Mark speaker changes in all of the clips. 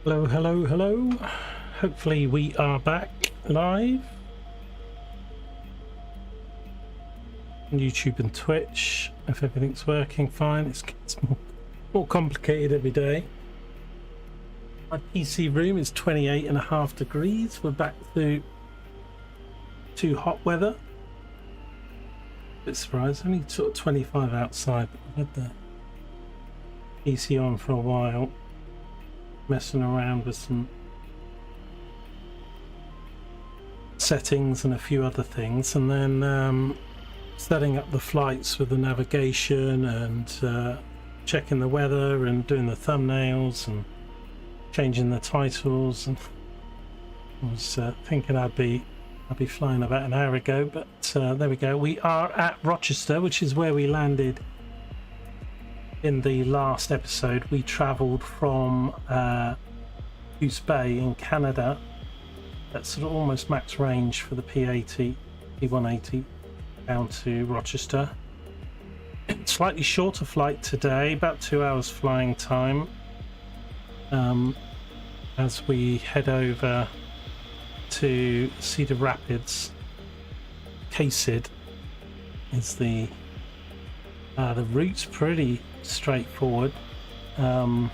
Speaker 1: Hello, hello, hello. Hopefully we are back live on YouTube and Twitch. If everything's working fine, it gets more complicated every day. My PC room is 28.5 degrees. We're back to hot weather. Bit surprised, only sort of 25 outside, but I've had the PC on for a while, messing around with some settings and a few other things, and then setting up the flights with the navigation and checking the weather and doing the thumbnails and changing the titles. And I was thinking I'd be flying about an hour ago, but there we go. We are at Rochester, which is where we landed in the last episode. We travelled from Goose Bay in Canada. That's sort of almost max range for the P180 down to Rochester. Slightly shorter flight today, about 2 hours flying time, as we head over to Cedar Rapids. KCID is the route's pretty straightforward. We've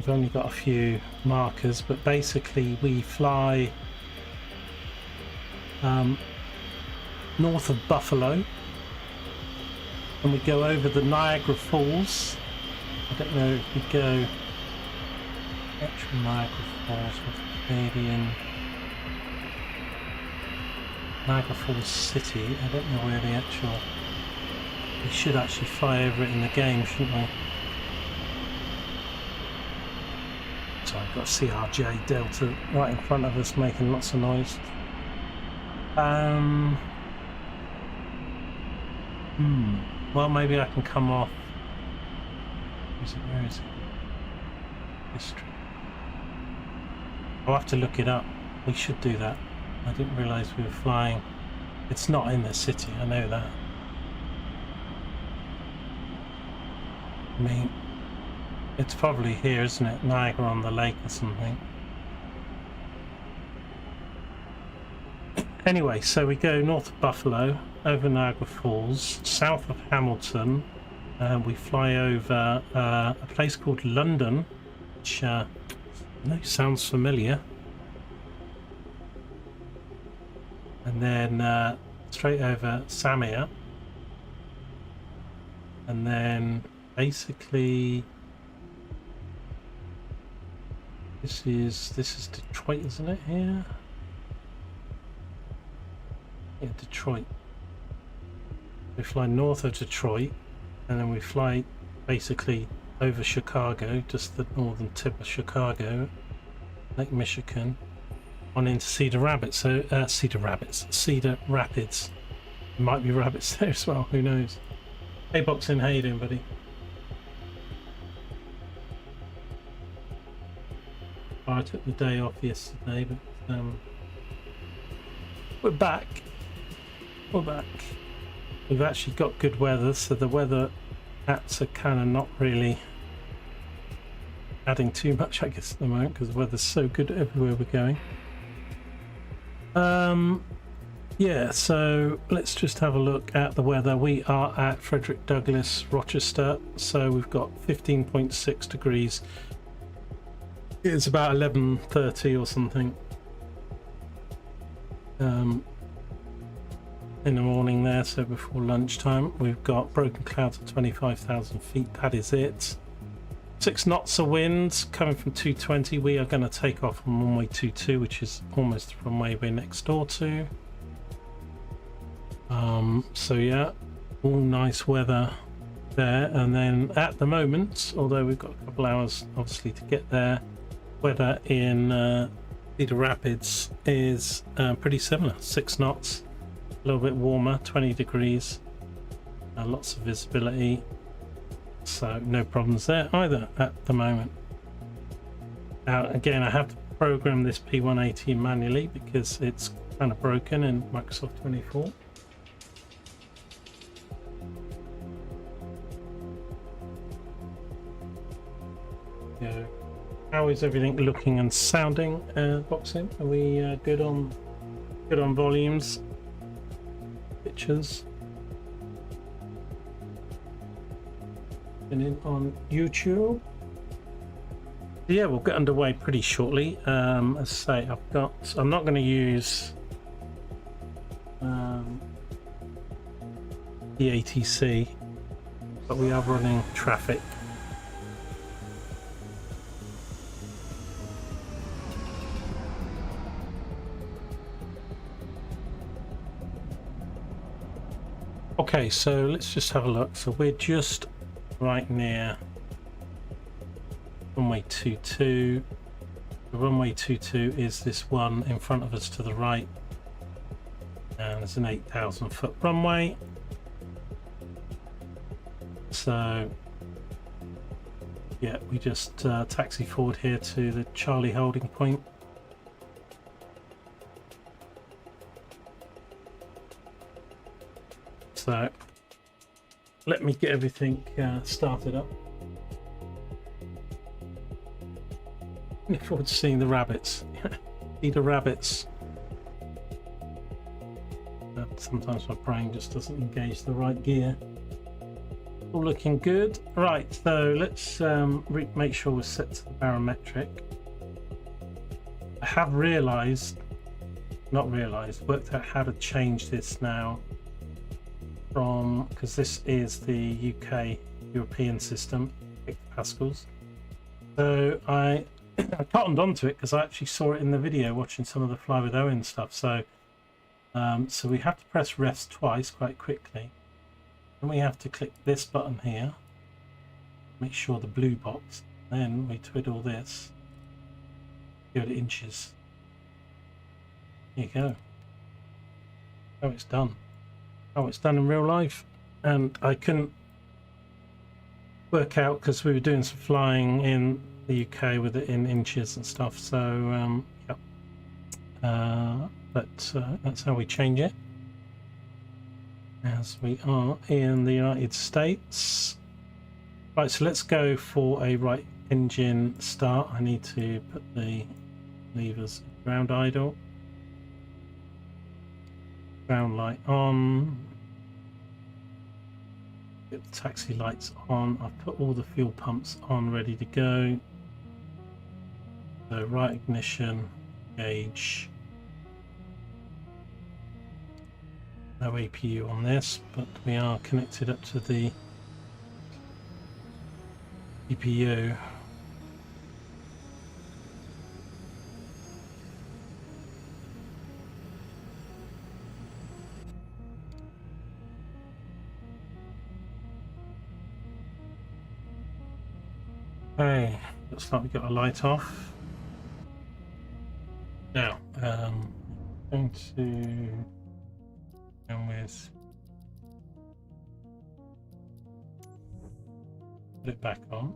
Speaker 1: only got a few markers, but basically we fly north of Buffalo and we go over the Niagara Falls. I don't know if we go actual Niagara Falls, maybe in Niagara Falls City. I don't know where the actual... We should actually fly over it in the game, shouldn't we? So I've got CRJ Delta right in front of us making lots of noise. Well, maybe I can come off. Where is it? History. I'll have to look it up. We should do that. I didn't realise we were flying. It's not in the city, I know that. I mean, it's probably here, isn't it? Niagara on the Lake or something. Anyway, so we go north of Buffalo, over Niagara Falls, south of Hamilton. We fly over a place called London, which I know sounds familiar. And then straight over Samia. And then basically this is Detroit, isn't it? Here, yeah, Detroit. We fly north of Detroit and then we fly basically over Chicago, just the northern tip of Chicago, Lake Michigan, on into Cedar Rapids. So Cedar Rapids. There might be rabbits there as well, who knows. Hey Boxing, how you doing, buddy? I took the day off yesterday, but we're back. We've actually got good weather, so the weather apps are kind of not really adding too much, I guess, at the moment, because the weather's so good everywhere we're going. Yeah, so let's just have a look at the weather. We are at Frederick Douglass, Rochester, so we've got 15.6 degrees. It's about 11:30 or something in the morning there, so before lunchtime. We've got broken clouds at 25,000 feet. That is it. 6 knots of wind coming from 220. We are going to take off on runway 22, which is almost the runway we're next door to. So yeah, all nice weather there. And then at the moment, although we've got a couple hours obviously to get there, weather in Cedar Rapids is pretty similar. 6 knots, a little bit warmer, 20 degrees, lots of visibility, so no problems there either at the moment. Now again, I have to program this P180 manually because it's kind of broken in Microsoft 24. go. How is everything looking and sounding, Boxing? Are we good on volumes, pictures? And in on YouTube. Yeah, we'll get underway pretty shortly. As I say, I'm not going to use the ATC, but we are running traffic. Okay, so let's just have a look. So we're just right near runway 22. The runway 22 is this one in front of us to the right, and it's an 8,000 foot runway. So yeah, we just taxi forward here to the Charlie holding point. So let me get everything started up. Looking forward to seeing the rabbits. See the rabbits. But sometimes my brain just doesn't engage the right gear. All looking good. Right, so let's make sure we're set to the barometric. I have worked out how to change this now from, because this is the UK European system, hectopascals. So I cottoned onto it because I actually saw it in the video watching some of the Fly with Owen stuff. So so we have to press rest twice quite quickly, and we have to click this button here, make sure the blue box, then we twiddle this, give it inches. There you go. Oh, it's done. Oh, it's done in real life. And I couldn't work out because we were doing some flying in the UK with it in inches and stuff, so yeah, but that's how we change it, as we are in the United States. Right, so let's go for a right engine start. I need to put the levers ground idle, ground light on, get the taxi lights on. I've put all the fuel pumps on, ready to go. So right ignition, gauge. No APU on this, but we are connected up to the EPU. Okay, looks like we got a light off. Now, going to go with, put it back on.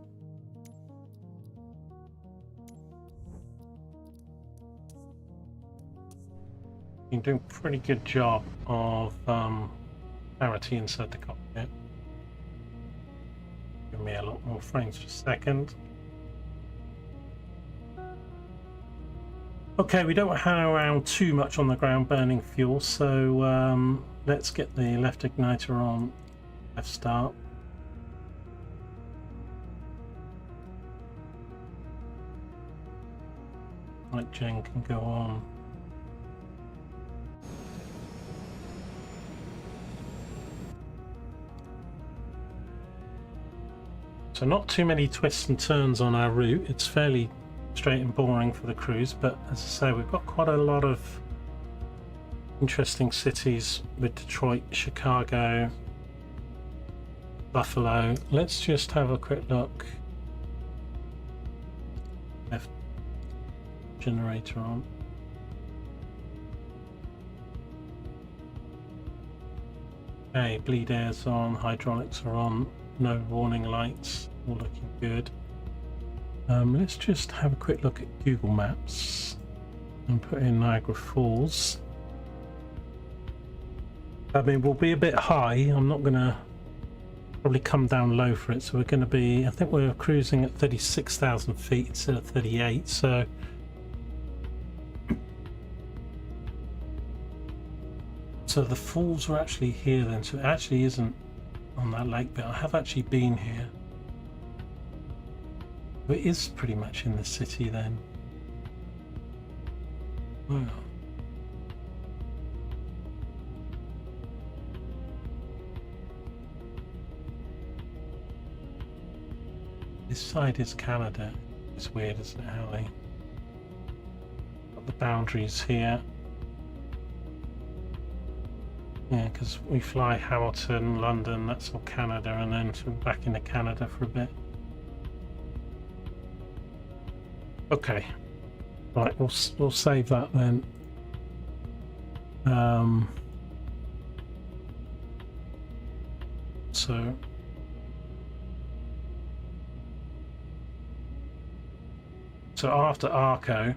Speaker 1: Been doing a pretty good job of clarity inside the cockpit. Give me a lot more frames per second. Okay, we don't hang around too much on the ground burning fuel, so let's get the left igniter on, left start. Light gen can go on. So not too many twists and turns on our route. It's fairly straight and boring for the cruise, but as I say, we've got quite a lot of interesting cities with Detroit, Chicago, Buffalo. Let's just have a quick look. Left generator on. Okay, bleed air's on, hydraulics are on, no warning lights, all looking good. Let's just have a quick look at Google Maps and put in Niagara Falls. I mean, we'll be a bit high. I'm not gonna probably come down low for it. So we're going to be, I think we're cruising at 36,000 feet instead of 38. So the falls are actually here then. So it actually isn't on that lake bit. I have actually been here. But it is pretty much in the city then. Wow. This side is Canada. It's weird, isn't it, how they got the boundaries here. Yeah, because we fly Hamilton, London, that's all Canada, and then back into Canada for a bit. Okay, right, we'll save that then. So after Arco,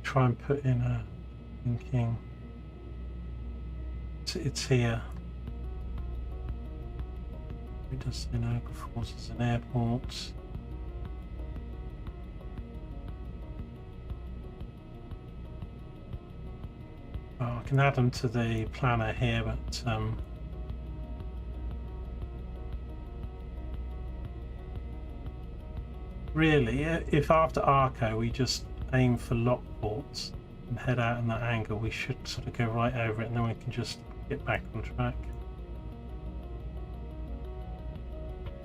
Speaker 1: try and put in a thinking. It's here. It does Niagara Falls as an airport. Oh, I can add them to the planner here, but really, if after Arco we just aim for Lockports and head out in that angle, we should sort of go right over it, and then we can just get back on track.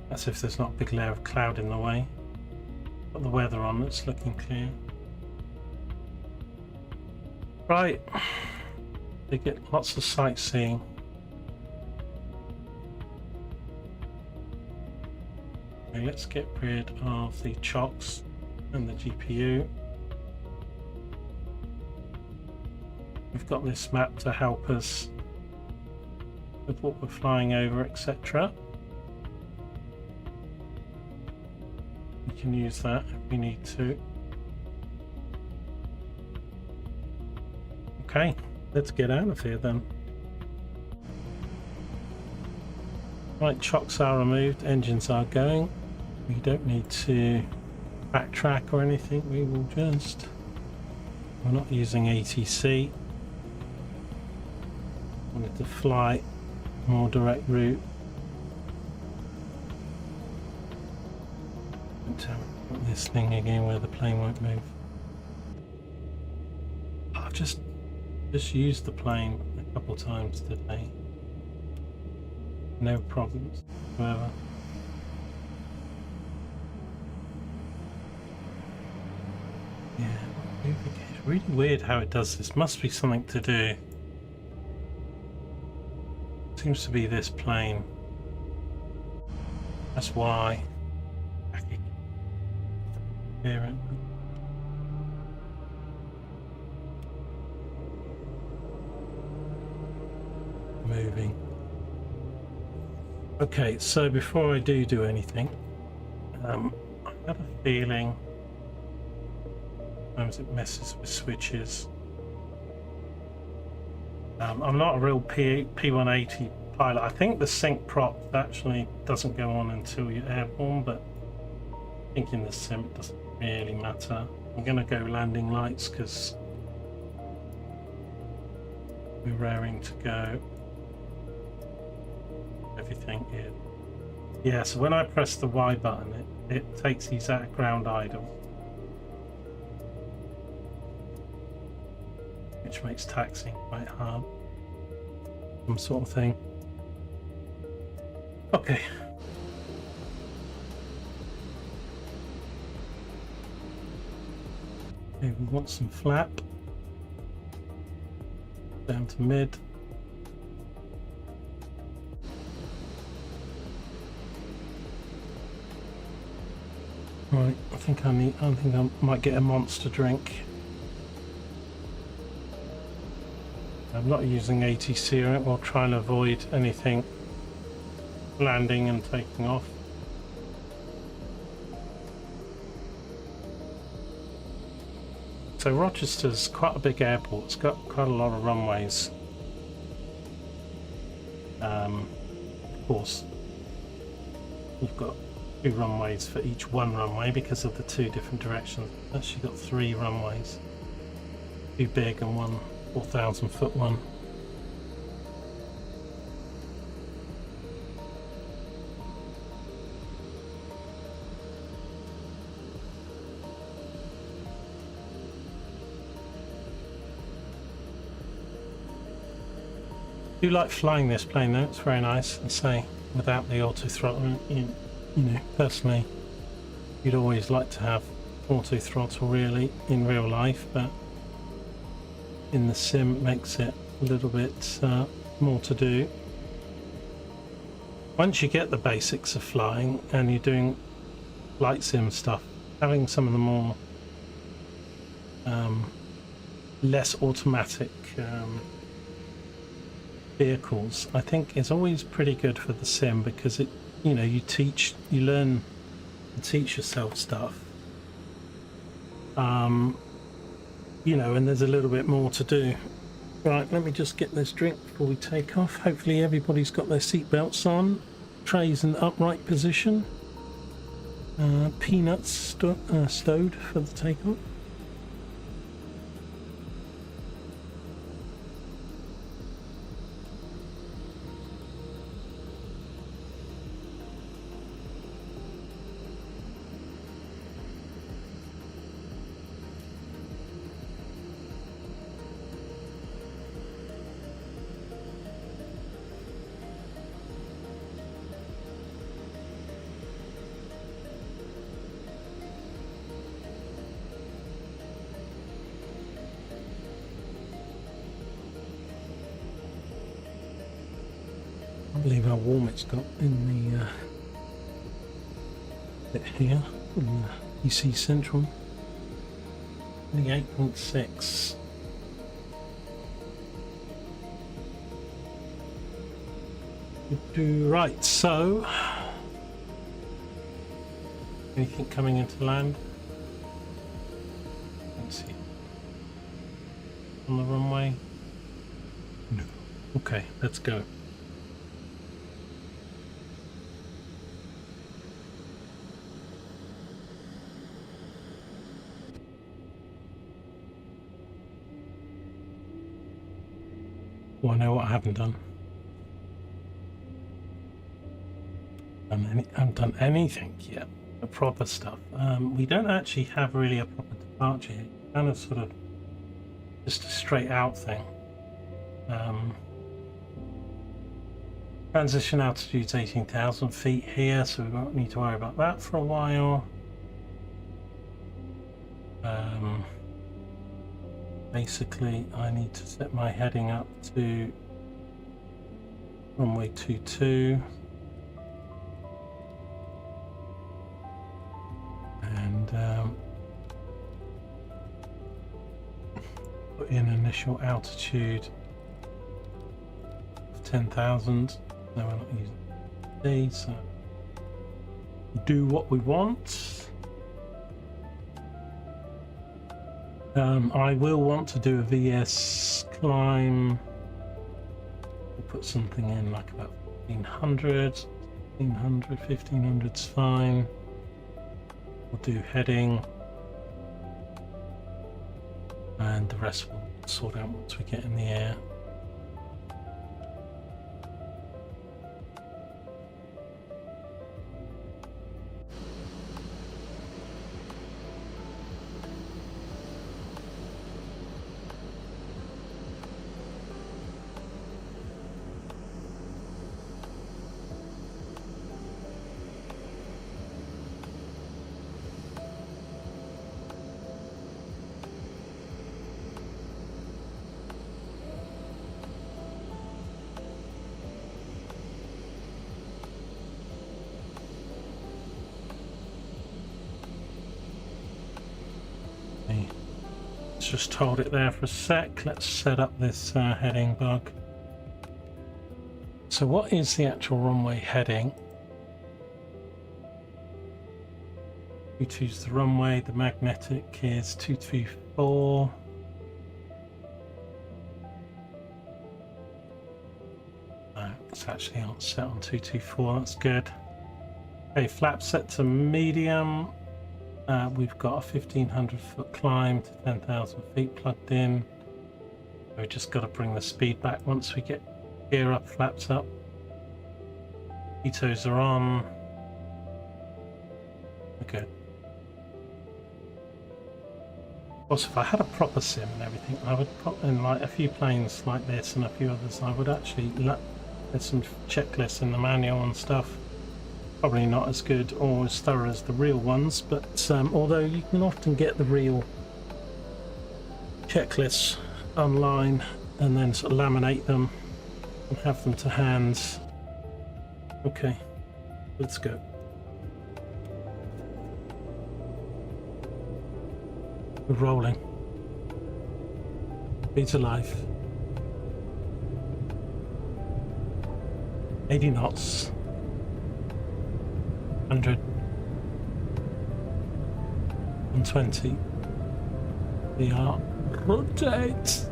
Speaker 1: That's if there's not a big layer of cloud in the way. Got the weather on, it's looking clear. Right, they get lots of sightseeing. Okay, let's get rid of the chocks and the GPU. We've got this map to help us with what we're flying over, etc. We can use that if we need to. Okay, let's get out of here then. Right, chocks are removed, engines are going. We don't need to backtrack or anything, we will just... We're not using ATC. Wanted to fly more direct route. Put this thing again where the plane won't move. I've just used the plane a couple times today. No problems whatsoever. Yeah, it's really weird how it does this. Must be something to do. Seems to be this plane. That's why. Hear it. Moving. Okay, so before I do anything, I have a feeling sometimes it messes with switches. I'm not a real P180 pilot. I think the sync prop actually doesn't go on until you're airborne, but I think in the sim it doesn't really matter. I'm going to go landing lights because we're raring to go. Everything here. Yeah, so when I press the Y button, it takes these out of ground idle, which makes taxiing quite hard. Some sort of thing. Okay. Okay, we want some flap. Down to mid. Right, I think I might get a monster drink. I'm not using ATC on it. We'll try and avoid anything landing and taking off. So Rochester's quite a big airport. It's got quite a lot of runways. Of course, you've got 2 runways for each one runway because of the 2 different directions. Actually got 3 runways, 2 big and 1 4,000-foot one. I do like flying this plane though, it's very nice, I say, without the auto throttle. You know, personally, you'd always like to have auto throttle really in real life, but in the sim it makes it a little bit more to do. Once you get the basics of flying and you're doing flight sim stuff, having some of the more less automatic vehicles, I think is always pretty good for the sim, because it, you know, you learn and teach yourself stuff, you know, and there's a little bit more to do. Right, let me just get this drink before we take off. Hopefully everybody's got their seat belts on, trays in the upright position, peanuts stowed for the takeoff. I believe how warm it's got in the bit here in the EC Central. The 8.6. Right, so anything coming into land? Let's see. On the runway? No. Okay, let's go. Well, I know what I haven't done. I haven't done anything yet. The proper stuff. We don't actually have really a proper departure here. Kind of sort of just a straight out thing. Transition altitude's 18,000 feet here, so we won't need to worry about that for a while. Basically, I need to set my heading up to runway 22 and put in initial altitude of 10,000. No, we're not using these, so do what we want. I will want to do a VS climb. We'll put something in like about 1500, 1500's fine. We'll do heading, and the rest we'll sort out once we get in the air. Just hold it there for a sec. Let's set up this heading bug. So what is the actual runway heading? 22's the runway, the magnetic is 234. flaps actually aren't set on 224, that's good. Okay, flap set to medium. We've got a 1500 foot climb to 10,000 feet plugged in. We've just got to bring the speed back once we get gear up, flaps up. Pitos are on. Okay. Also, if I had a proper sim and everything, I would put in like a few planes like this and a few others. I would actually there's some checklists in the manual and stuff. Probably not as good or as thorough as the real ones, but although you can often get the real checklists online and then sort of laminate them and have them to hand. Okay, let's go. We're rolling. Speed's alive. 80 knots. 100. 120. We are rotate.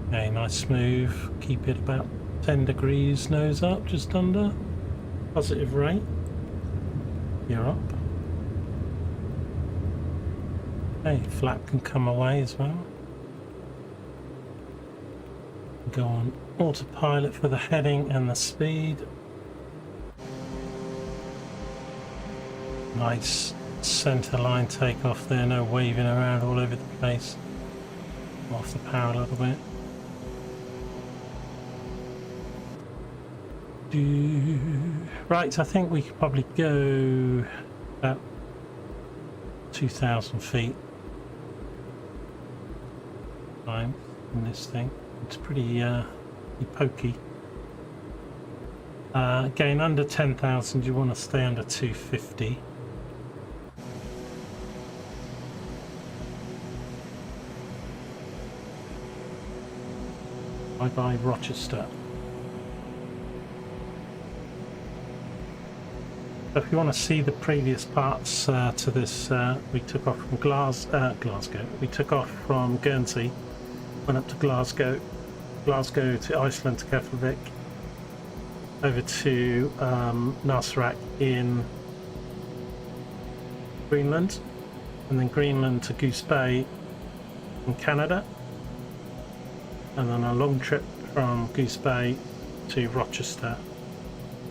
Speaker 1: Okay, nice smooth. Keep it about 10 degrees nose up, just under. Positive rate. You're up. Okay, flap can come away as well. Go on autopilot for the heading and the speed. Nice center line takeoff there, no waving around all over the place. Off the power a little bit. Right, I think we could probably go about 2,000 feet. Time in this thing. It's pretty pokey. Again, under 10,000 you want to stay under 250. Bye bye Rochester. So if you want to see the previous parts to this, we took off from Glasgow. We took off from Guernsey, went up to Glasgow to Iceland to Keflavik, over to Nasraq in Greenland, and then Greenland to Goose Bay in Canada, and then a long trip from Goose Bay to Rochester,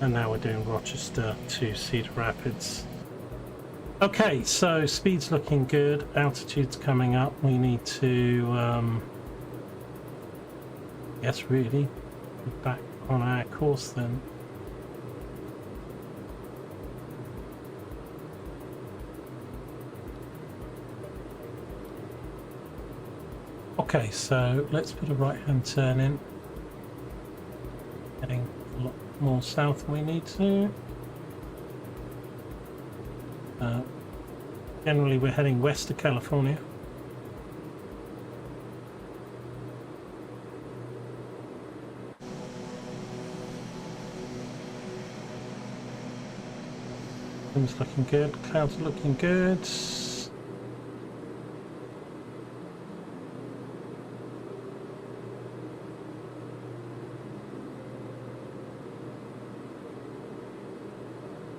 Speaker 1: and now we're doing Rochester to Cedar Rapids. Okay, so speed's looking good, altitude's coming up. We need to yes, really get back on our course then. Okay, so let's put a right hand turn in, heading a lot more south than we need to. Generally we're heading west to California. Things looking good, clouds are looking good.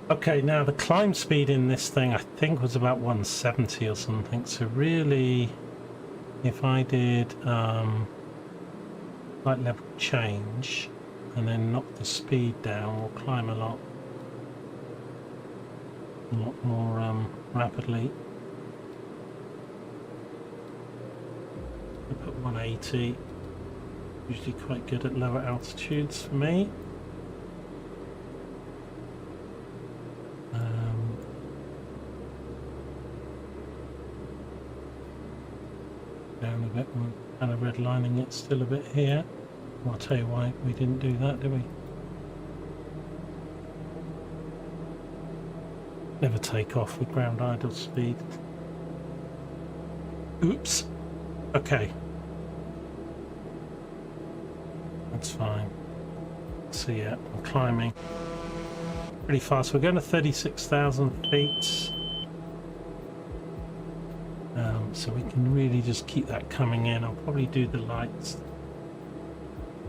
Speaker 1: Okay, now the climb speed in this thing I think was about 170 or something, so really if I did light level change and then knock the speed down, we'll climb a lot more rapidly. I put 180, usually quite good at lower altitudes for me. Down a bit, we're kind of redlining it still a bit here. Well, I'll tell you why we didn't do that, did we? Never take off with ground idle speed. Oops. Okay. That's fine. So yeah, I'm climbing pretty fast. We're going to 36,000 feet. So we can really just keep that coming in. I'll probably do the lights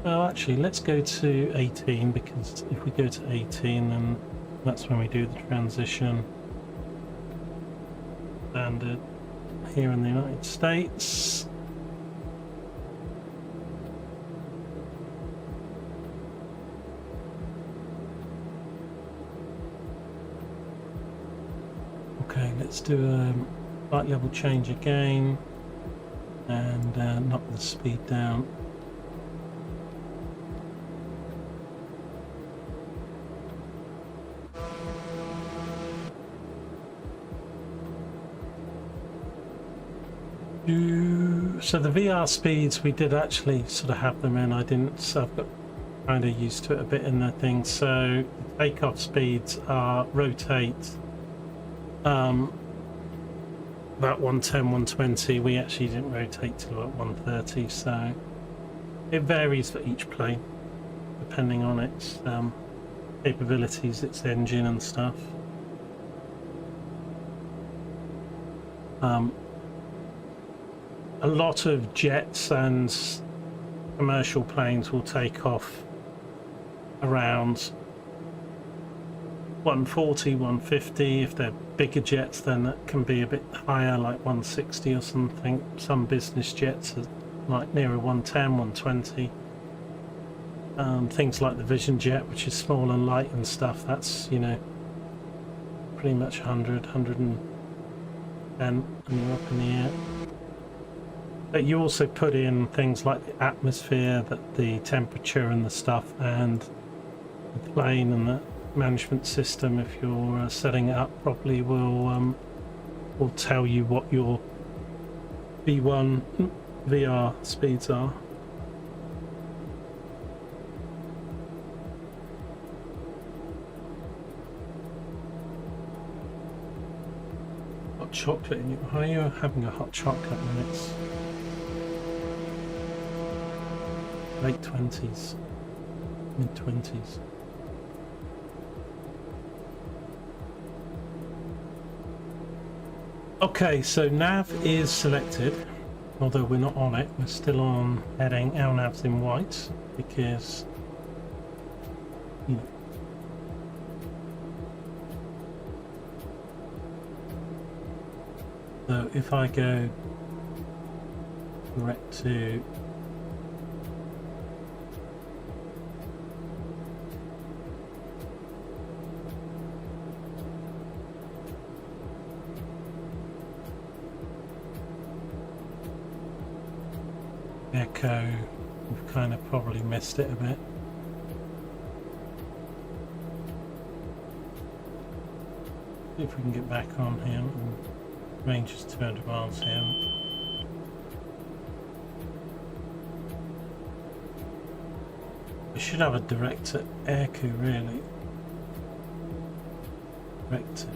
Speaker 1: Well, actually, let's go to 18, because if we go to 18, then that's when we do the transition. Standard here in the United States. Okay, let's do a light level change again and knock the speed down. So the VR speeds, we did actually sort of have them in. I didn't, so I've got kind of used to it a bit in the thing. So the takeoff speeds are rotate about 110, 120. We actually didn't rotate till about 130, so it varies for each plane depending on its capabilities, its engine and stuff. A lot of jets and commercial planes will take off around 140, 150. If they're bigger jets, then that can be a bit higher, like 160 or something. Some business jets are like nearer 110, 120. Things like the Vision Jet, which is small and light and stuff, that's, you know, pretty much 100, 110, and you're up in the air. But you also put in things like the atmosphere, that the temperature and the stuff, and the plane and the management system, if you're setting it up properly, will tell you what your V1 VR speeds are. Hot chocolate in you. How are you having a hot chocolate when it's late 20s, mid 20s? Okay, so nav is selected, although we're not on it. We're still on heading. Our nav's in white because, you know, so if I go direct to Echo, we've kind of probably missed it a bit. See if we can get back on here. Range is 200 miles here. We should have a direct to Airco, really. Direct to,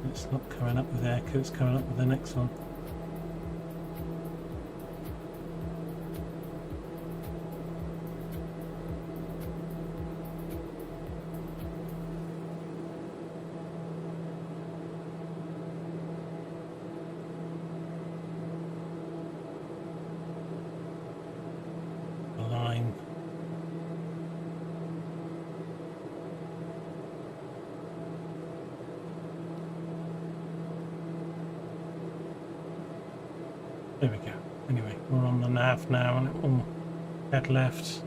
Speaker 1: it's not coming up with Airco, it's coming up with the next one. There we go. Anyway, we're on the nav now and it will head left.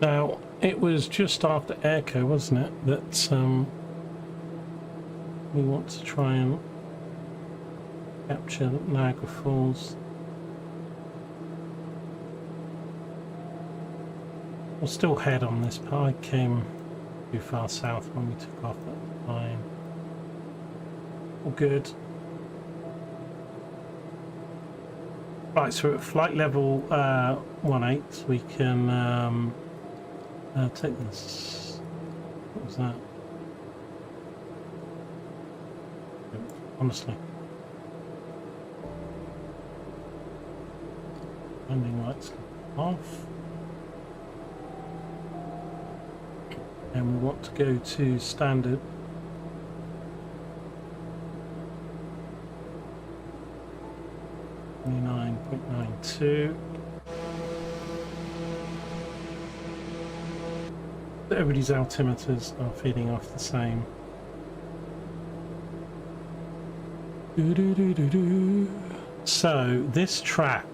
Speaker 1: Now, it was just after Airco, wasn't it, that we want to try and capture Niagara Falls. We'll still head on this part. I came too far south when we took off that time. All good. Right, so at flight level 18, we can take this. What was that? Honestly. Landing lights off. And we want to go to standard. .92. everybody's altimeters are feeding off the same. So this track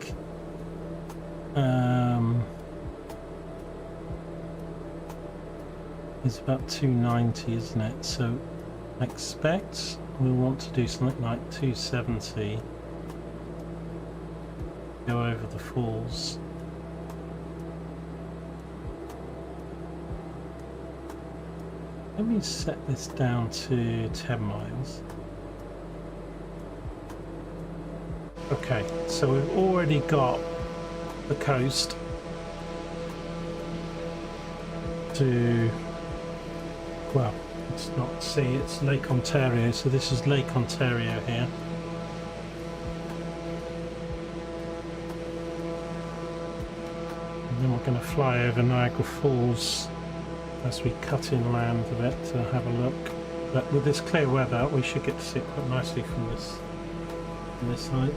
Speaker 1: is about 290, isn't it? So I expect we'll want to do something like 270, go over the falls. Let me set this down to 10 miles. Okay, so we've already got the coast to, well, it's not sea, it's Lake Ontario, so this is Lake Ontario here. And then we're going to fly over Niagara Falls as we cut inland a bit to have a look. But with this clear weather, we should get to see it quite nicely from this height.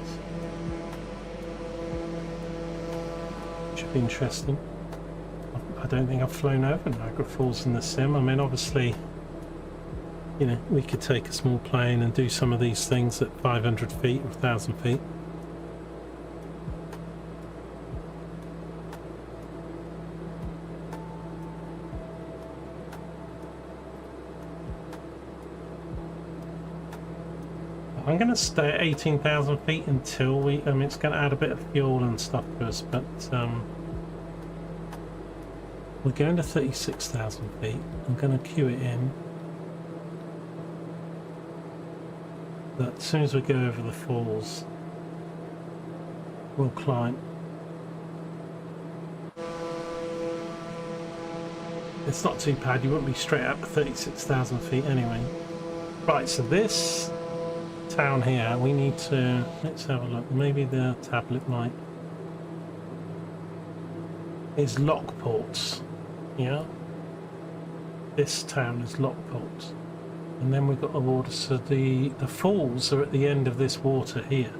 Speaker 1: Should be interesting. I don't think I've flown over Niagara Falls in the sim. I mean, obviously, you know, we could take a small plane and do some of these things at 500 feet or 1,000 feet. I'm going to stay at 18,000 feet until we, I mean, it's going to add a bit of fuel and stuff to us, but we're going to 36,000 feet. I'm going to queue it in. But as soon as we go over the falls, we'll climb. It's not too bad, you wouldn't be straight up to 36,000 feet anyway. Right, so this town here, we need to, let's have a look, maybe the tablet might, is Lockports, yeah, this town is Lockports, and then we've got the water, so the falls are at the end of this water here.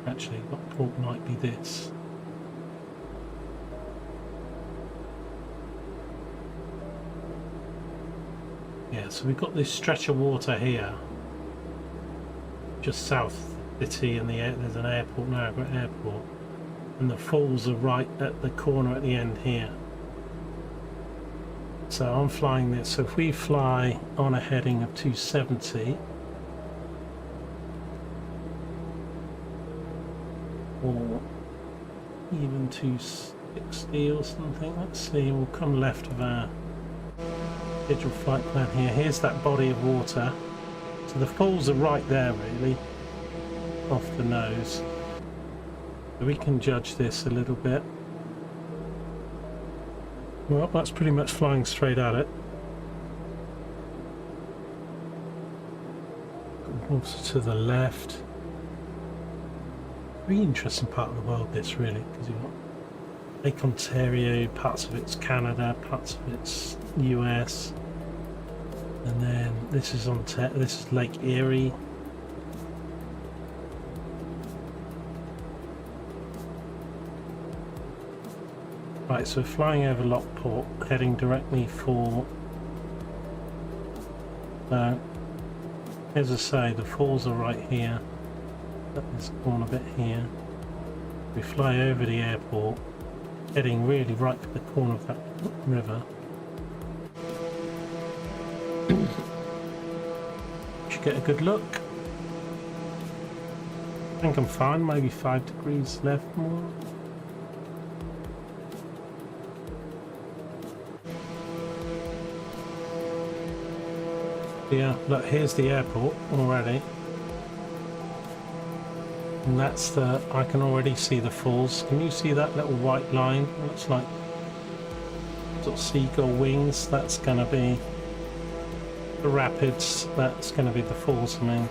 Speaker 1: Actually, Lockport might be this. Yeah, so we've got this stretch of water here, just south of the city, and there's an airport, Niagara Airport, and the falls are right at the corner at the end here. So I'm flying this, so if we fly on a heading of 270, or even 260 or something, let's see, we'll come left of our scheduled flight plan here. Here's that body of water. So the falls are right there, really, off the nose. So we can judge this a little bit. Well, that's pretty much flying straight at it. Also to the left. Very interesting part of the world, this, really, because you've got Lake Ontario, parts of it's Canada, parts of it's US, and then this is this is Lake Erie. Right, so we're flying over Lockport, heading directly for. As I say, the falls are right here. Up this corner bit here. We fly over the airport, heading really right for the corner of that river. Should get a good look. I think I'm fine, maybe 5 degrees left more. Yeah, look, here's the airport already. And that's the, I can already see the falls. Can you see that little white line? It looks like sort of seagull wings. That's going to be the rapids. That's going to be the falls, I mean.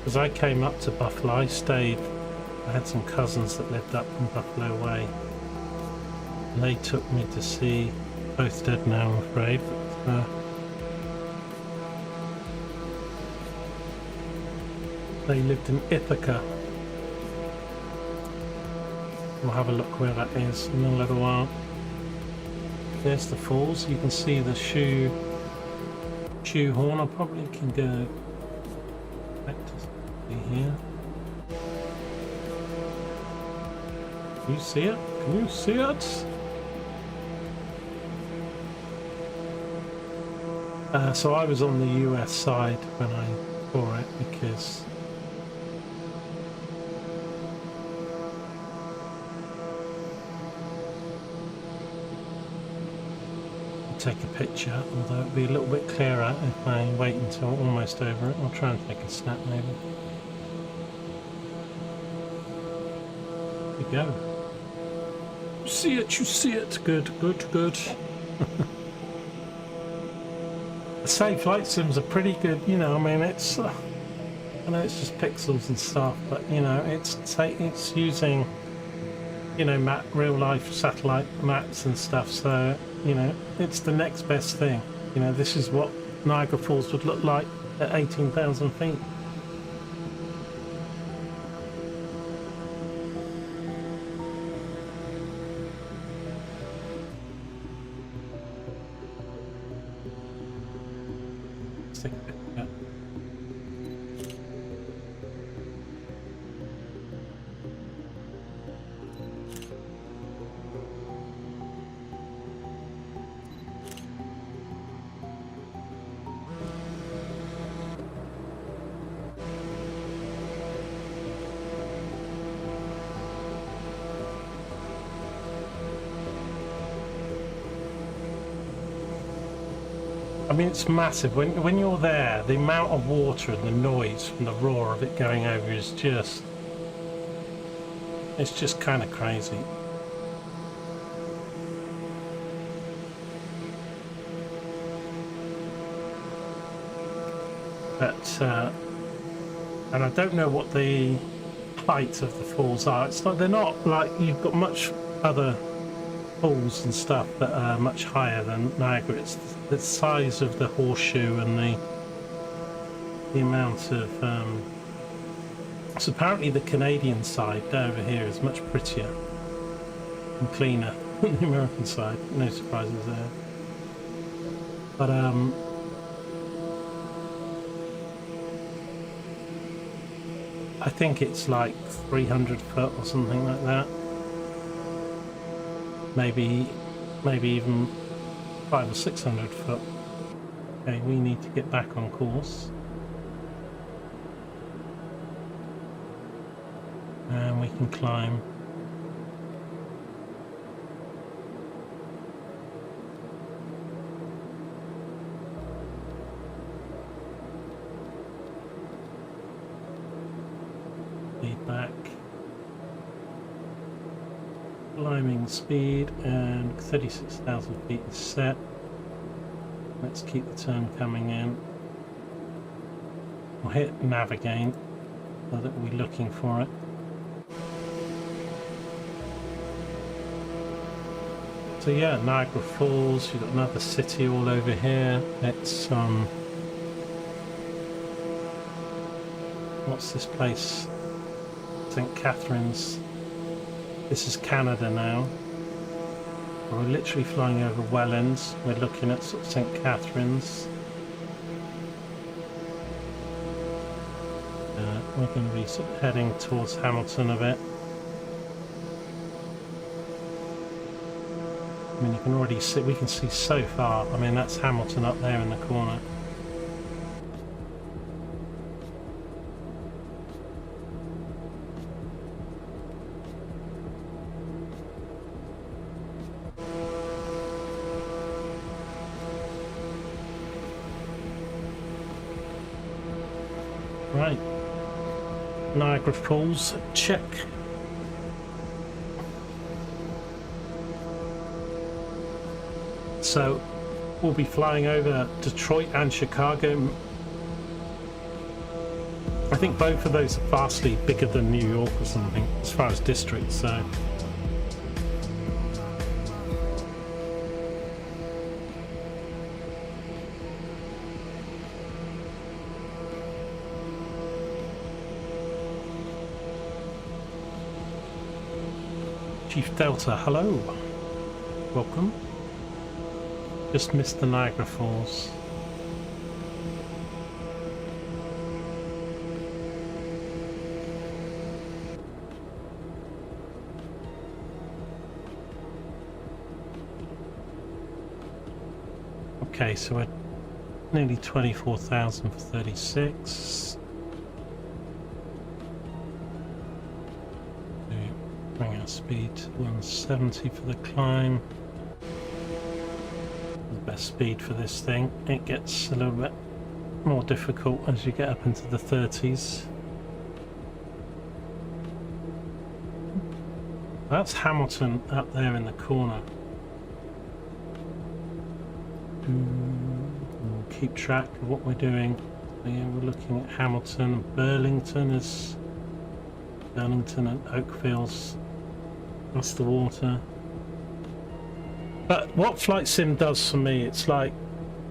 Speaker 1: As I came up to Buffalo, I had some cousins that lived up in Buffalo Way. And they took me to see both dead now, I'm afraid. But, they lived in Ithaca. We'll have a look where that is in a little while. There's the falls. You can see the shoe horn. I probably can go back to here. Can you see it? Can you see it? So I was on the US side when I saw it because take a picture, although it'll be a little bit clearer if I wait until almost over it. I'll try and take a snap maybe. There we go. You see it, you see it. Good, good, good. The same flight sims are pretty good, you know, I mean it's I know it's just pixels and stuff, but you know, it's using, you know, real life satellite maps and stuff, so you know, it's the next best thing. You know, this is what Niagara Falls would look like at 18,000 feet. Let's take a picture. I mean, it's massive. When you're there, the amount of water and the noise from the roar of it going over is just, it's just kind of crazy. But and I don't know what the height of the falls are. It's like they're not like you've got much other falls and stuff that are much higher than Niagara. It's the size of the horseshoe and the amount of so apparently the Canadian side over here is much prettier and cleaner than the American side. No surprises there. But I think it's like 300 foot or something like that. Maybe even 500 or 600 foot. Okay, we need to get back on course. And we can climb. Feedback. Climbing speed and 36,000 feet is set. Let's keep the turn coming in. We'll hit nav again so that we'll be looking for it. So yeah, Niagara Falls, you've got another city all over here. It's what's this place? St. Catharines. This is Canada now. We're literally flying over Welland. We're looking at sort of St. Catharines. We're going to be sort of heading towards Hamilton a bit. I mean, you can already see, we can see so far. I mean, that's Hamilton up there in the corner. Right, Niagara Falls, check. So we'll be flying over Detroit and Chicago. I think both of those are vastly bigger than New York or something as far as districts, so Chief Delta, hello. Welcome. Just missed the Niagara Falls. Okay, so we're nearly 24,000 for 36. Bring our speed to 170 for the climb. The best speed for this thing. It gets a little bit more difficult as you get up into the 30s. That's Hamilton up there in the corner. We'll keep track of what we're doing. So yeah, we're looking at Hamilton. Burlington is Burlington and Oakville's across the water. But what Flight Sim does for me, it's like,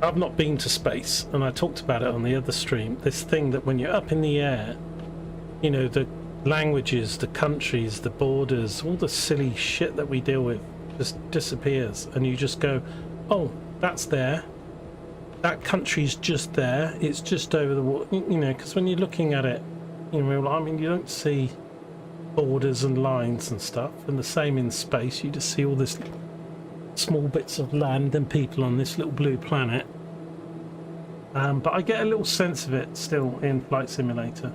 Speaker 1: I've not been to space, and I talked about it on the other stream, this thing that when you're up in the air, you know, the languages, the countries, the borders, all the silly shit that we deal with just disappears, and you just go, oh, that's there, that country's just there, it's just over the water, you know, because when you're looking at it in real life, I mean, you don't see borders and lines and stuff, and the same in space, you just see all this small bits of land and people on this little blue planet. But I get a little sense of it still in Flight Simulator.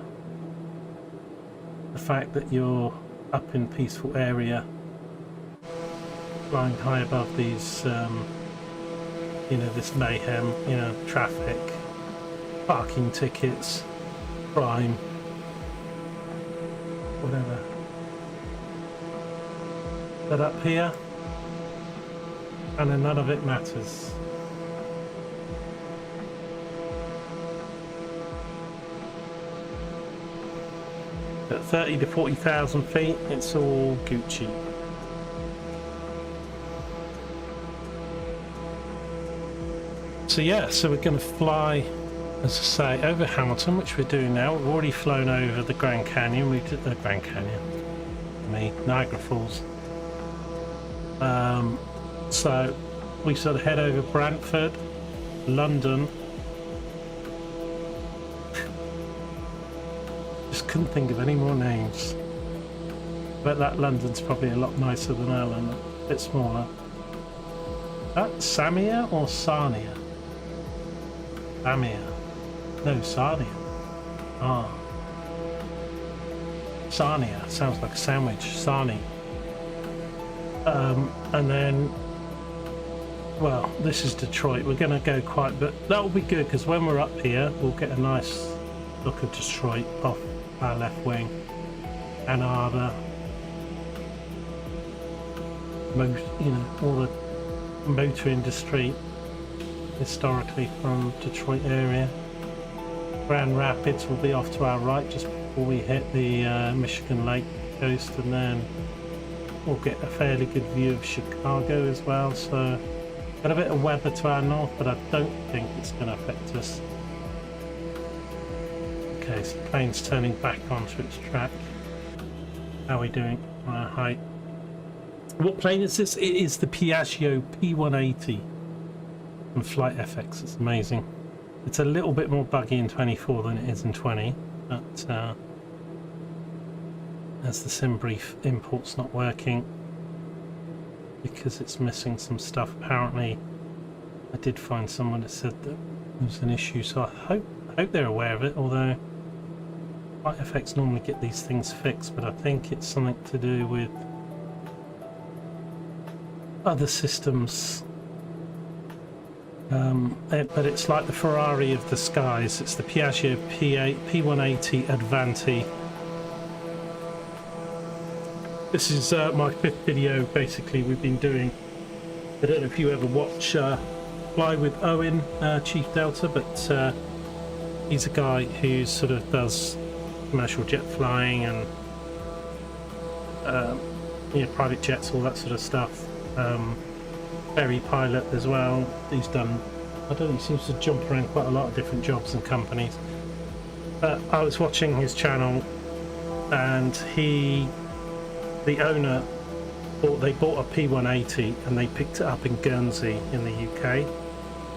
Speaker 1: The fact that you're up in peaceful area, flying high above these, you know, this mayhem, you know, traffic, parking tickets, crime, whatever. But up here, and then none of it matters. At 30 to 40,000 feet, it's all Gucci. So yeah, so we're going to fly, as I say, over Hamilton, which we're doing now. We've already flown over the Grand Canyon. We did the Grand Canyon. Niagara Falls. So we sort of head over Brantford, London. Just couldn't think of any more names. But that London's probably a lot nicer than our London, a bit smaller. That Samia or Sarnia? Samia. No, Sarnia. Ah. Sarnia sounds like a sandwich. Sarni. And then, well, this is Detroit. We're going to go quite, but that will be good because when we're up here, we'll get a nice look of Detroit off our left wing. Ann Arbor, you know, all the motor industry historically from Detroit area. Grand Rapids will be off to our right just before we hit the Michigan Lake coast, and then we'll get a fairly good view of Chicago as well. So got a bit of weather to our north, but I don't think it's going to affect us. Okay, so the plane's turning back onto its track. How are we doing on our height? What plane is this? It is the Piaggio P180 from Flight FX. It's amazing. It's a little bit more buggy in 24 than it is in 20, but as the SimBrief import's not working because it's missing some stuff. Apparently, I did find someone that said that there was an issue, so I hope they're aware of it, although Flight FX normally get these things fixed, but I think it's something to do with other systems. But it's like the Ferrari of the skies. It's the Piaggio P180 Avanti. This is my 5th video basically we've been doing. I don't know if you ever watch Fly with Owen, Chief Delta, but he's a guy who sort of does commercial jet flying and you know, private jets, all that sort of stuff. Ferry pilot as well. He's done, I don't know, he seems to jump around quite a lot of different jobs and companies. But I was watching his channel, and the owner they bought a P180 and they picked it up in Guernsey in the UK,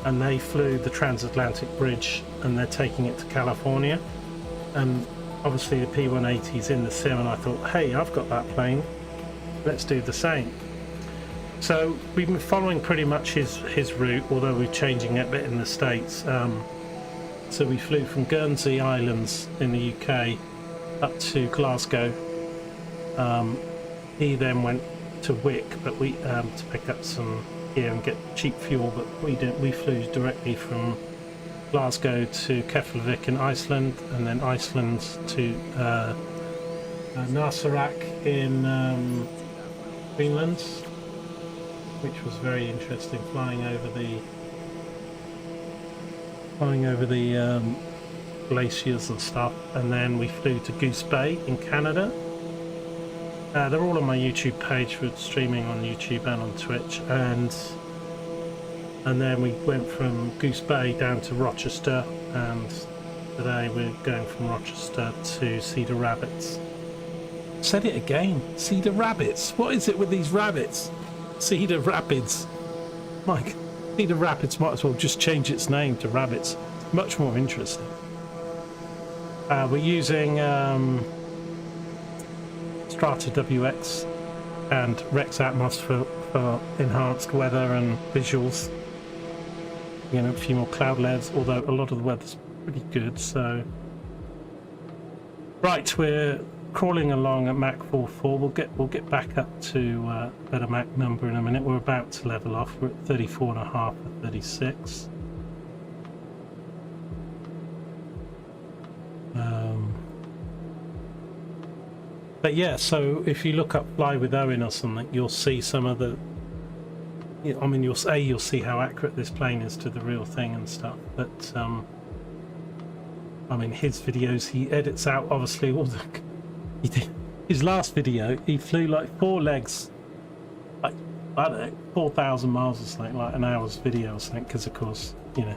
Speaker 1: and they flew the Transatlantic Bridge, and they're taking it to California. And obviously the P180 is in the sim, and I thought, hey, I've got that plane, let's do the same. So we've been following pretty much his route, although we're changing it a bit in the States. So we flew from Guernsey Islands in the UK up to Glasgow. He then went to Wick, but we to pick up some gear and get cheap fuel, but we didn't. We flew directly from Glasgow to Keflavik in Iceland, and then Iceland to Narsarek in Greenland, which was very interesting, flying over the glaciers and stuff. And then we flew to Goose Bay in Canada. They're all on my YouTube page. We're streaming on YouTube and on Twitch, and then we went from Goose Bay down to Rochester, and today we're going from Rochester to Cedar Rapids. Said it again, Cedar Rapids. What is it with these rabbits? Cedar Rapids. Mike, Cedar Rapids might as well just change its name to Rabbits. Much more interesting. We're using StratWX and Rex Atmos for enhanced weather and visuals. You know, a few more cloud layers, although a lot of the weather's pretty good. So, right, we're crawling along at Mach 44. We'll get back up to a better Mach number in a minute. We're about to level off. We're at 34.5 for 36. But yeah, so if you look up Fly with Owen or something, you'll see some of the. I mean, you'll see how accurate this plane is to the real thing and stuff. But I mean, his videos, he edits out obviously all the. He did his last video. He flew like 4 legs, like I don't know, 4,000 miles or something, like an hour's video or something. Because of course, you know,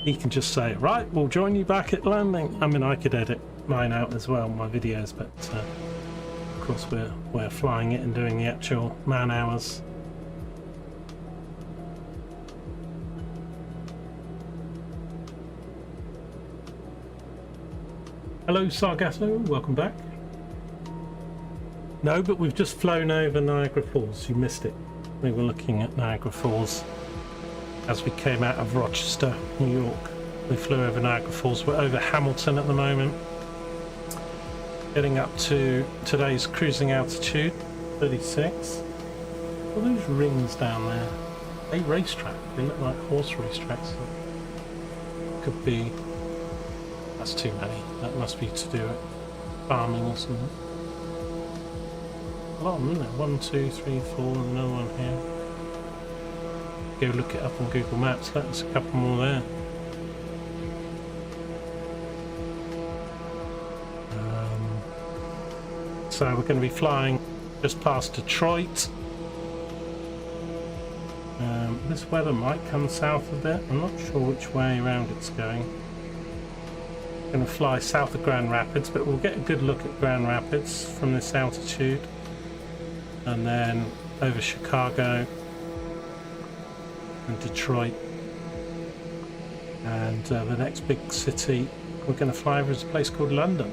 Speaker 1: he can just say, right, we'll join you back at landing. I mean, I could edit mine out as well, my videos, but of course we're flying it and doing the actual man hours. Hello Sargasso, welcome back. No, but we've just flown over Niagara Falls. You missed it. We were looking at Niagara Falls as we came out of Rochester, New York. We flew over Niagara Falls. We're over Hamilton at the moment, getting up to today's cruising altitude, 36. What are those rings down there? A racetrack. They look like horse racetracks. Could be. That's too many. That must be to do with farming or something. A lot of them, isn't it? 1, 2, 3, 4, and another one here. Go look it up on Google Maps. There's a couple more there. So we're going to be flying just past Detroit. This weather might come south a bit. I'm not sure which way around it's going. Going to fly south of Grand Rapids, but we'll get a good look at Grand Rapids from this altitude. And then over Chicago and Detroit. And the next big city we're going to fly over is a place called London.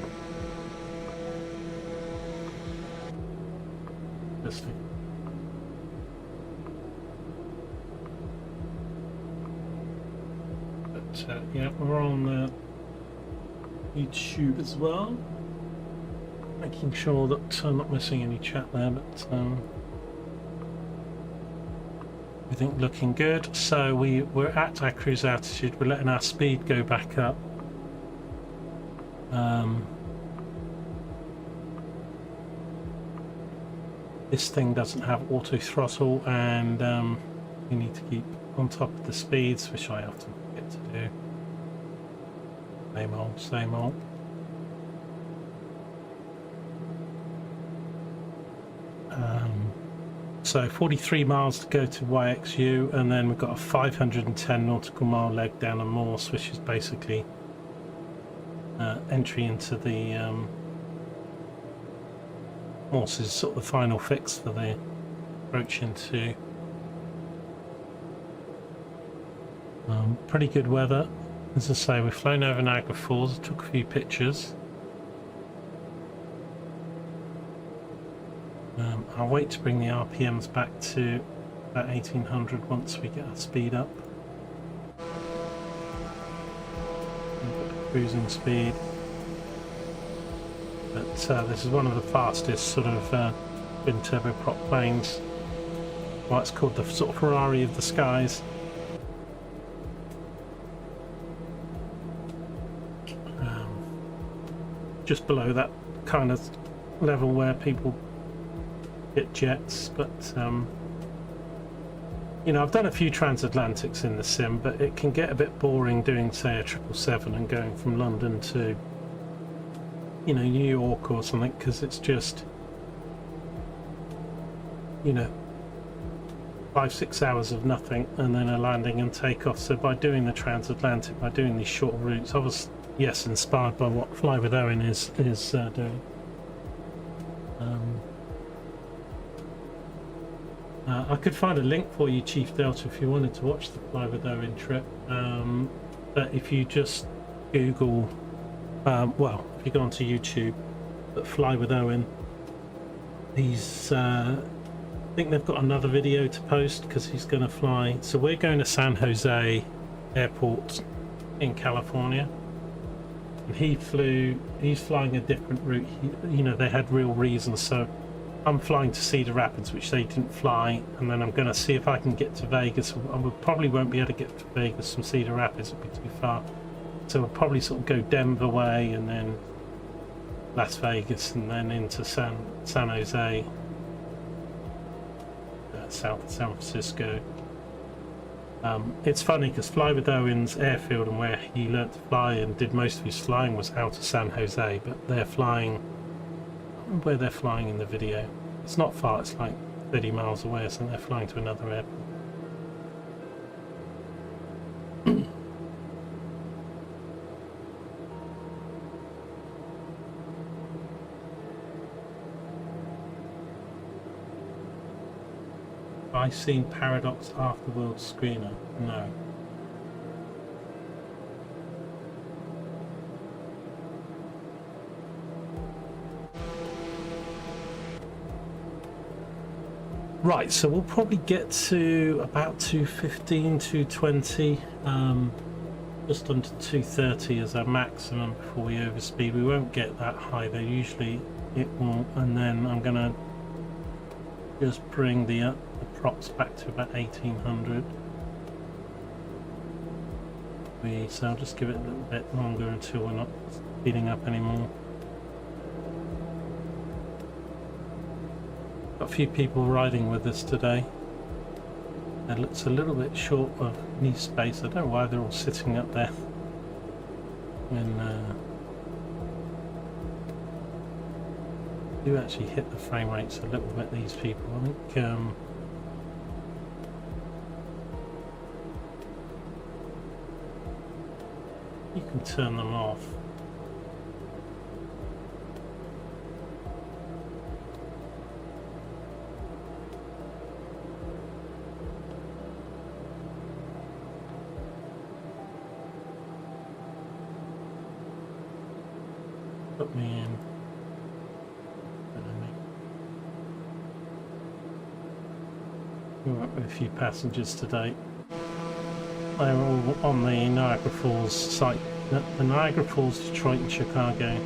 Speaker 1: But yeah, we're on YouTube as well, making sure that I'm not missing any chat there, but everything looking good. So we're at our cruise altitude. We're letting our speed go back up. This thing doesn't have auto throttle, and you need to keep on top of the speeds, which I often forget to do. Same old, same old. So 43 miles to go to YXU, and then we've got a 510 nautical mile leg down to Morse, which is basically entry into the Atmos is sort of the final fix for the approach into pretty good weather. As I say, we've flown over Niagara Falls. I took a few pictures. I'll wait to bring the RPMs back to about 1800 once we get our speed up. Cruising speed. But this is one of the fastest sort of twin turboprop planes. Well, it's called the sort of Ferrari of the skies. Just below that kind of level where people get jets, but you know, I've done a few transatlantics in the sim, but it can get a bit boring doing, say, a 777 and going from London to, you know, New York or something, because it's just, you know, 5-6 hours of nothing and then a landing and takeoff. So by doing the transatlantic, by doing these short routes, I was, yes, inspired by what Fly with Owen is doing. I could find a link for you, Chief Delta, if you wanted to watch the Fly with Owen trip. But if you just Google, well, if you go onto YouTube, but Fly with Owen, he's, I think they've got another video to post because he's going to fly. So we're going to San Jose Airport in California. And he's flying a different route. You know, they had real reasons. So I'm flying to Cedar Rapids, which they didn't fly, and then I'm going to see if I can get to Vegas. I probably won't be able to get to Vegas from Cedar Rapids, it'll be too far. So we'll probably sort of go Denver way and then Las Vegas and then into San Jose, south of San Francisco. It's funny because Fly with Owen's airfield and where he learnt to fly and did most of his flying was out of San Jose, but they're flying, where they're flying in the video, it's not far, it's like 30 miles away, so they're flying to another airport. Have I seen Paradox Afterworld Screener? No. Right, so we'll probably get to about 215, 220, just under 230 as our maximum before we overspeed. We won't get that high though, usually it will, and then I'm going to just bring the props back to about 1800. So I'll just give it a little bit longer until we're not speeding up anymore. Got a few people riding with us today. It looks a little bit short of knee space. I don't know why they're all sitting up there. When do actually hit the frame rates a little bit, these people. I think you can turn them off. Put me in. We went with a few passengers today. They were all on the Niagara Falls site, the Niagara Falls, Detroit and Chicago.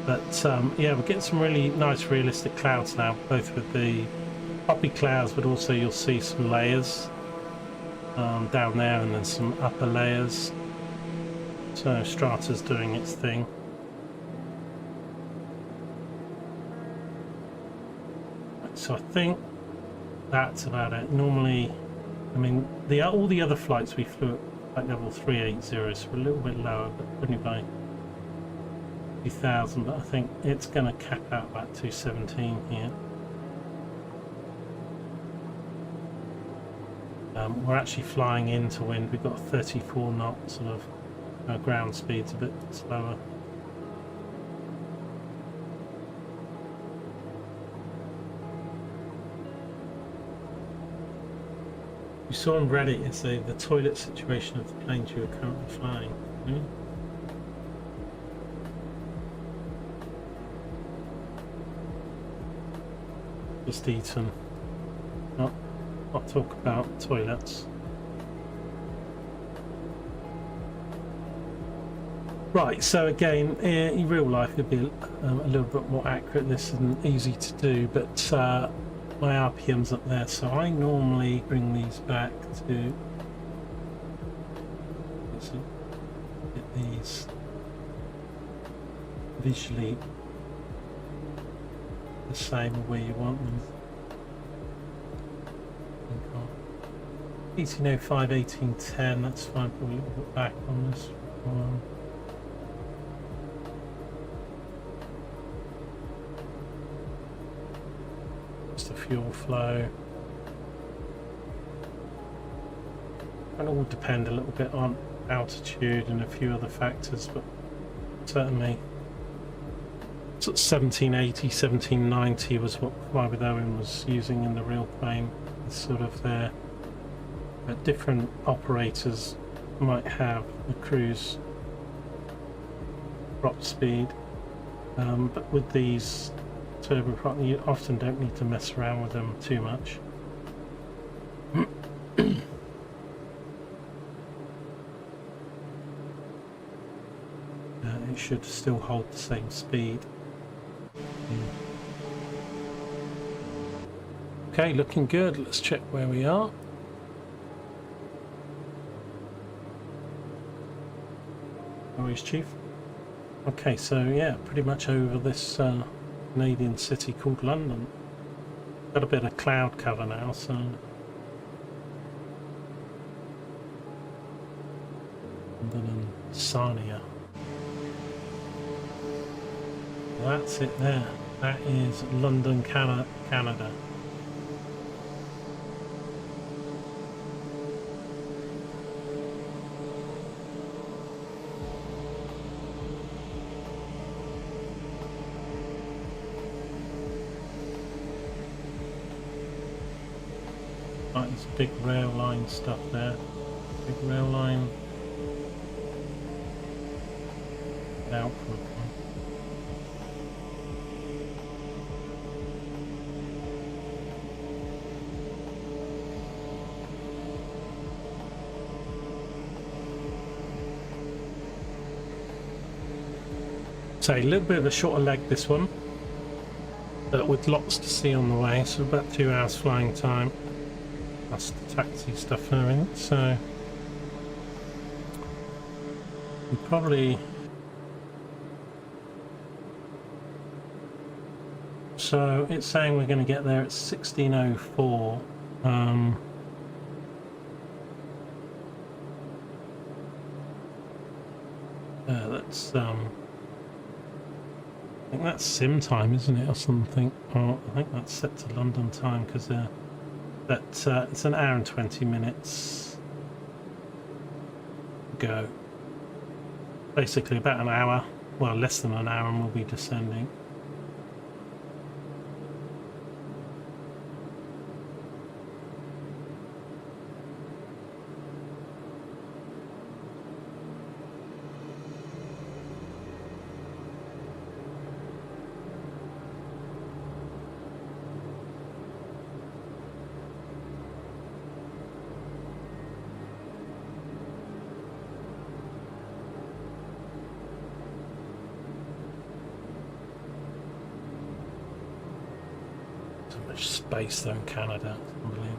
Speaker 1: But yeah, we're getting some really nice realistic clouds now, both with the poppy clouds, but also you'll see some layers down there and then some upper layers. So Strata's doing its thing. So I think that's about it. Normally, I mean, all the other flights we flew at flight level 380, so we're a little bit lower, but only by 2,000. But I think it's going to cap out about 217 here. We're actually flying into wind. We've got 34 knots, sort of. Our ground speed's a bit slower. You saw on Reddit yesterday the toilet situation of the planes you were currently flying. Hmm? Just eaten. Not talk about toilets. Right, so again, in real life it'd be a little bit more accurate. This isn't easy to do, but my RPM's up there, so I normally bring these back to get these visually the same where you want them. 1805, 1810, that's fine. Put a little bit back on this one. Just the fuel flow. And it will depend a little bit on altitude and a few other factors, but certainly sort of 1780, 1790 was what Fly with Owen was using in the real plane. It's sort of there. But different operators might have a cruise drop speed, but with these turboprop you often don't need to mess around with them too much. It should still hold the same speed. Okay, looking good. Let's check where we are. Always, Chief. Okay, so yeah, pretty much over this Canadian city called London. Got a bit of cloud cover now, so London and Sarnia. That's it there. That is London, Canada. Right, there's big rail line stuff there. Big rail line. Get out for a point. So a little bit of a shorter leg this one, but with lots to see on the way, so about 2 hours flying time, plus the taxi stuff and everything, so we probably, so it's saying we're going to get there at 1604. That's I think that's sim time, isn't it, or something? Oh, I think that's set to London time, because it's an hour and 20 minutes go. Basically about an hour, well, less than an hour, and we'll be descending. Space though in Canada, unbelievable.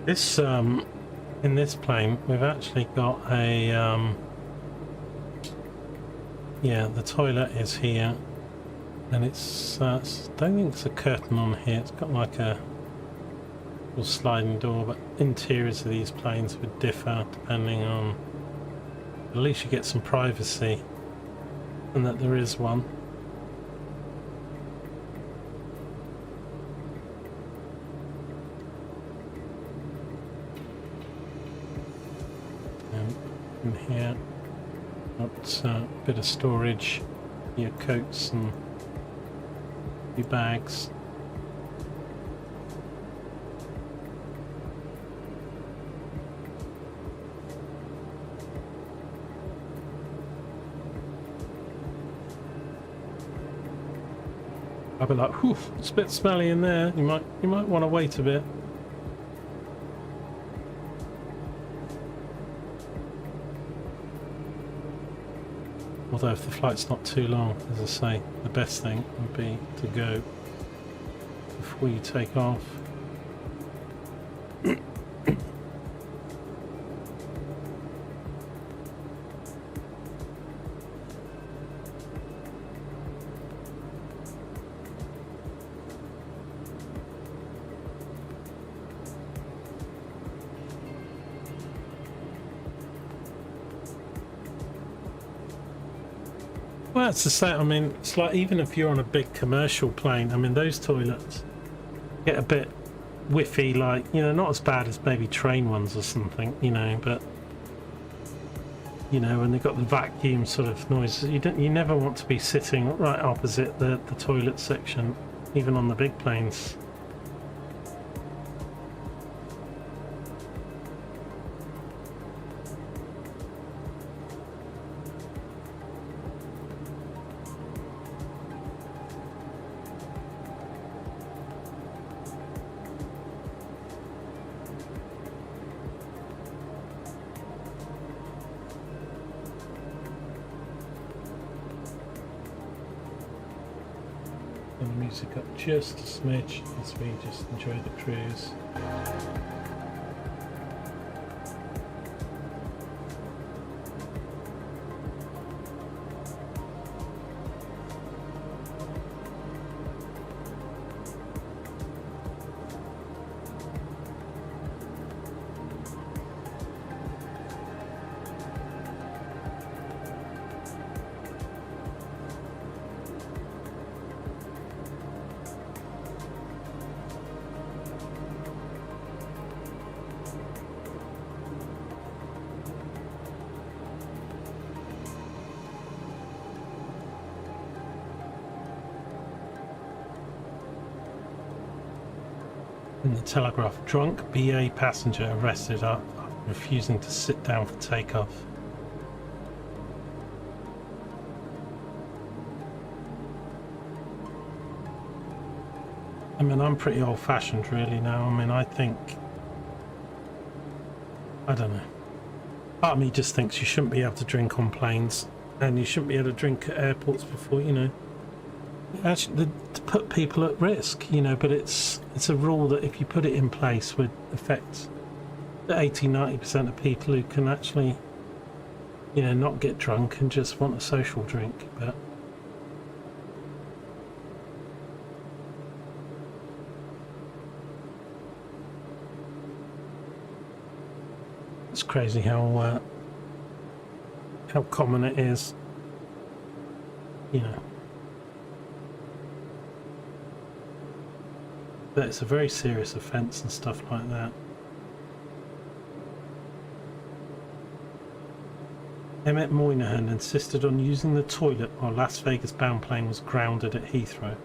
Speaker 1: This in this plane we've actually got a yeah, the toilet is here, and it's I don't think it's a curtain on here, it's got like a little sliding door, but interiors of these planes would differ depending on, at least you get some privacy, and that there is one. in here. Got a bit of storage, your coats and your bags. I'll be like, whew, it's a bit smelly in there. You might want to wait a bit. Although if the flight's not too long, as I say, the best thing would be to go before you take off. Well, it's the same. I mean, it's like even if you're on a big commercial plane, I mean, those toilets get a bit whiffy, like, you know, not as bad as maybe train ones or something, you know, but, you know, when they've got the vacuum sort of noises, you never want to be sitting right opposite the toilet section, even on the big planes. The music up just a smidge as we just enjoy the cruise. In the Telegraph, drunk BA passenger arrested after refusing to sit down for takeoff. I mean, I'm pretty old-fashioned really now. I mean, I think, I don't know, part of me just thinks you shouldn't be able to drink on planes, and you shouldn't be able to drink at airports before, you know, actually to put people at risk, you know, but it's a rule that if you put it in place would affect the 80-90% of people who can actually, you know, not get drunk and just want a social drink. But it's crazy how common it is, you know. But it's a very serious offence and stuff like that. Emmett Moynihan insisted on using the toilet while Las Vegas bound plane was grounded at Heathrow.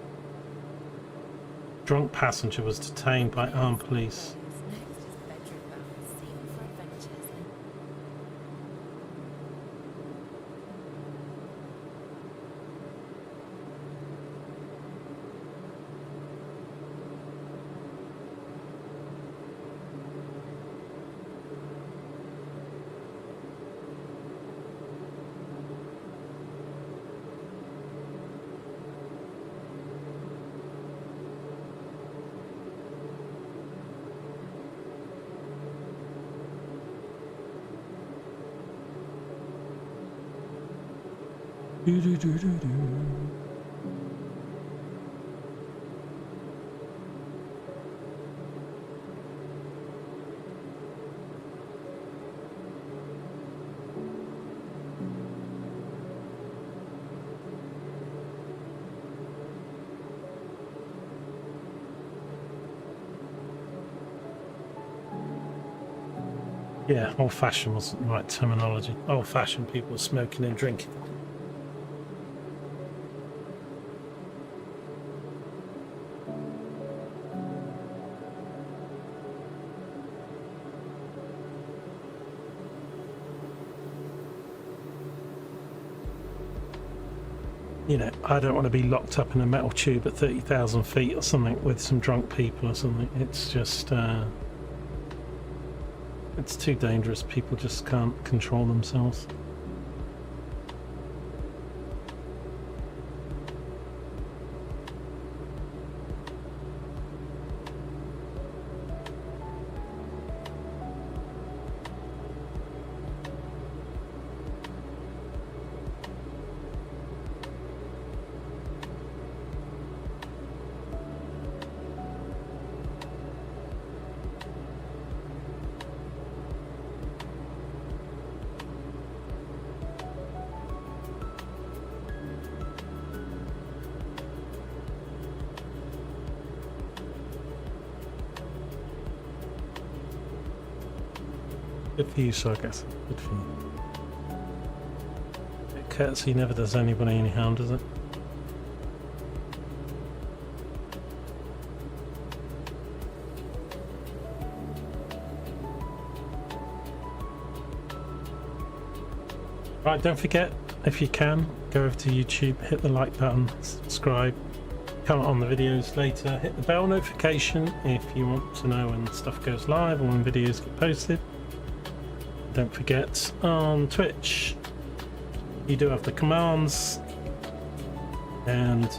Speaker 1: Drunk passenger was detained by armed police. Do, do, do, do, do. Yeah, old-fashioned wasn't the right terminology. Old-fashioned people were smoking and drinking. You know, I don't want to be locked up in a metal tube at 30,000 feet or something with some drunk people or something. It's just, it's too dangerous. People just can't control themselves. Good for you, so I guess. Good for you. Courtesy never does anybody any harm, does it? Right, don't forget, if you can, go over to YouTube, hit the like button, subscribe, comment on the videos later, hit the bell notification if you want to know when stuff goes live or when videos get posted. Don't forget, on Twitch you do have the commands, and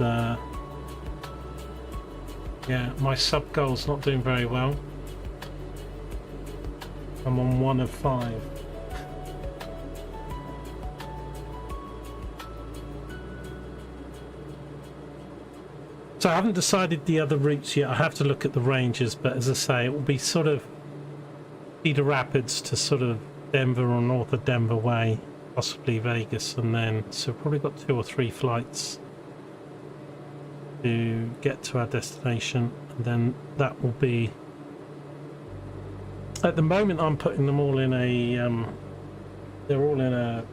Speaker 1: yeah, my sub goal's not doing very well. I'm on 1 of 5. So I haven't decided the other routes yet. I have to look at the ranges, but as I say, it will be sort of Cedar Rapids to sort of Denver or north of Denver way, possibly Vegas, and then so probably got 2 or 3 flights to get to our destination, and then that will be, at the moment I'm putting them all in a they're all in a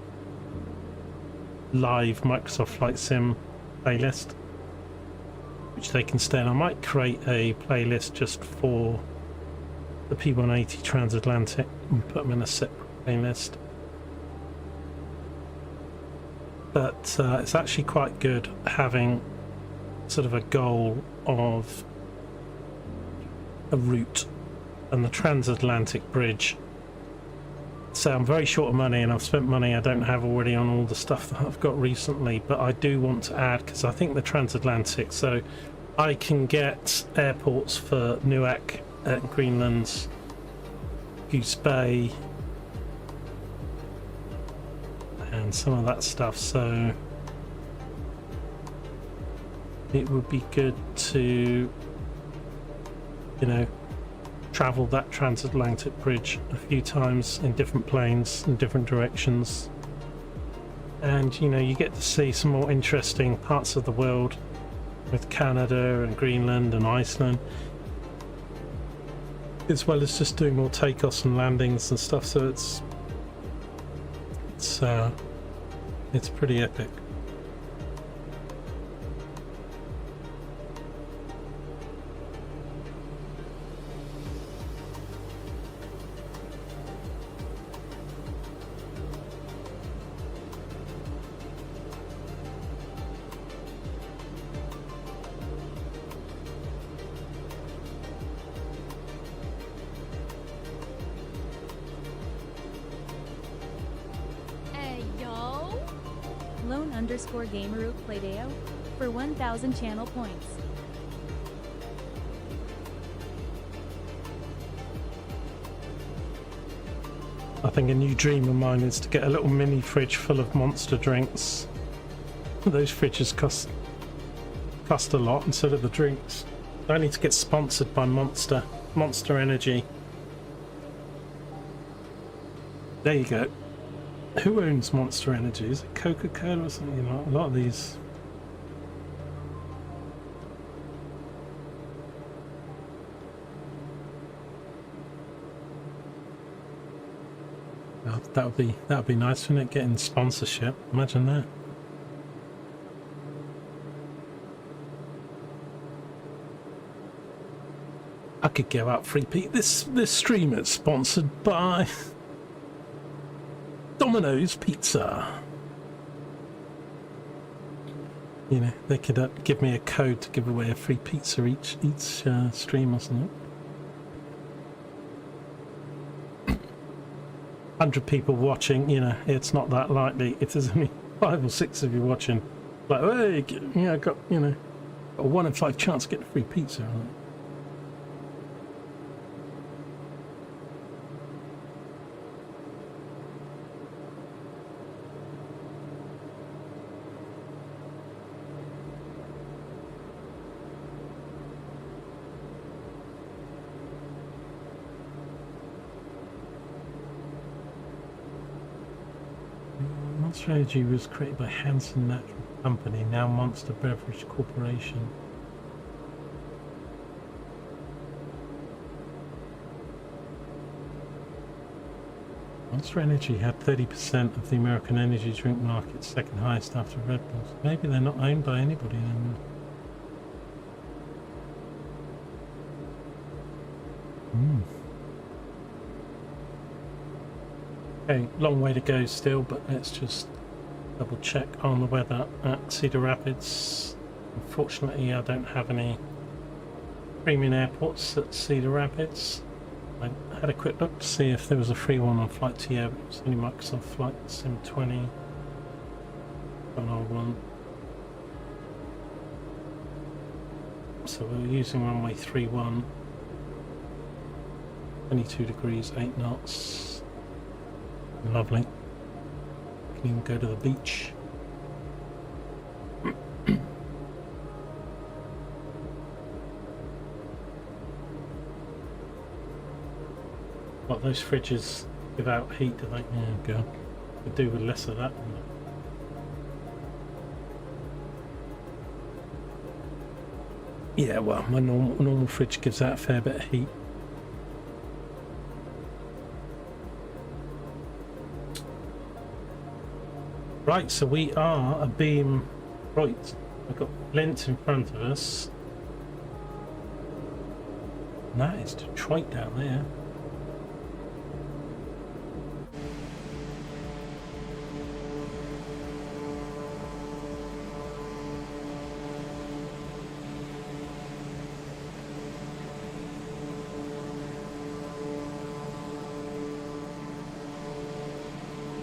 Speaker 1: live Microsoft Flight Sim playlist which they can stay in. I might create a playlist just for the P180 Transatlantic and put them in a separate playlist, but it's actually quite good having sort of a goal of a route, and the Transatlantic Bridge. So I'm very short of money, and I've spent money I don't have already on all the stuff that I've got recently, but I do want to add, because I think the Transatlantic, so I can get airports for Newark, Greenland, Goose Bay, and some of that stuff, so it would be good to, you know, travel that Transatlantic Bridge a few times in different planes in different directions, and you know, you get to see some more interesting parts of the world with Canada and Greenland and Iceland, as well as just doing more takeoffs and landings and stuff, so it's pretty epic.
Speaker 2: Lone_Gameroot Playdeo for 1,000 channel points.
Speaker 1: I think a new dream of mine is to get a little mini fridge full of Monster drinks. Those fridges cost a lot instead of the drinks. I need to get sponsored by Monster Energy. There you go. Who owns Monster Energy? Is it Coca-Cola or something? You know, a lot of these. Well, that would be nice, wouldn't it? Getting sponsorship. Imagine that. I could go out free Pete. This stream is sponsored by Domino's Pizza. You know, they could give me a code to give away a free pizza each stream or something. 100 people watching, you know, it's not that likely. If there's only 5 or 6 of you watching, like, hey, yeah, I got, you know, a 1 in 5 chance to get a free pizza. Right? Strategy was created by Hanson Natural Company, now Monster Beverage Corporation. Monster Energy had 30% of the American energy drink market, second highest after Red Bulls. Maybe they're not owned by anybody anymore. Okay, long way to go still, but let's just double check on the weather at Cedar Rapids. Unfortunately, I don't have any premium airports at Cedar Rapids. I had a quick look to see if there was a free one on Flight TO, but it was only Microsoft Flight Sim 20 on our one. So we're using runway 31, 22 degrees, 8 knots. Lovely. Can even go to the beach. What, those fridges give out heat, do they? Yeah, go. Could do with less of that. Yeah, well, my normal fridge gives out a fair bit of heat. Right, so we are a beam right. We've got Lint in front of us. And that is Detroit down there.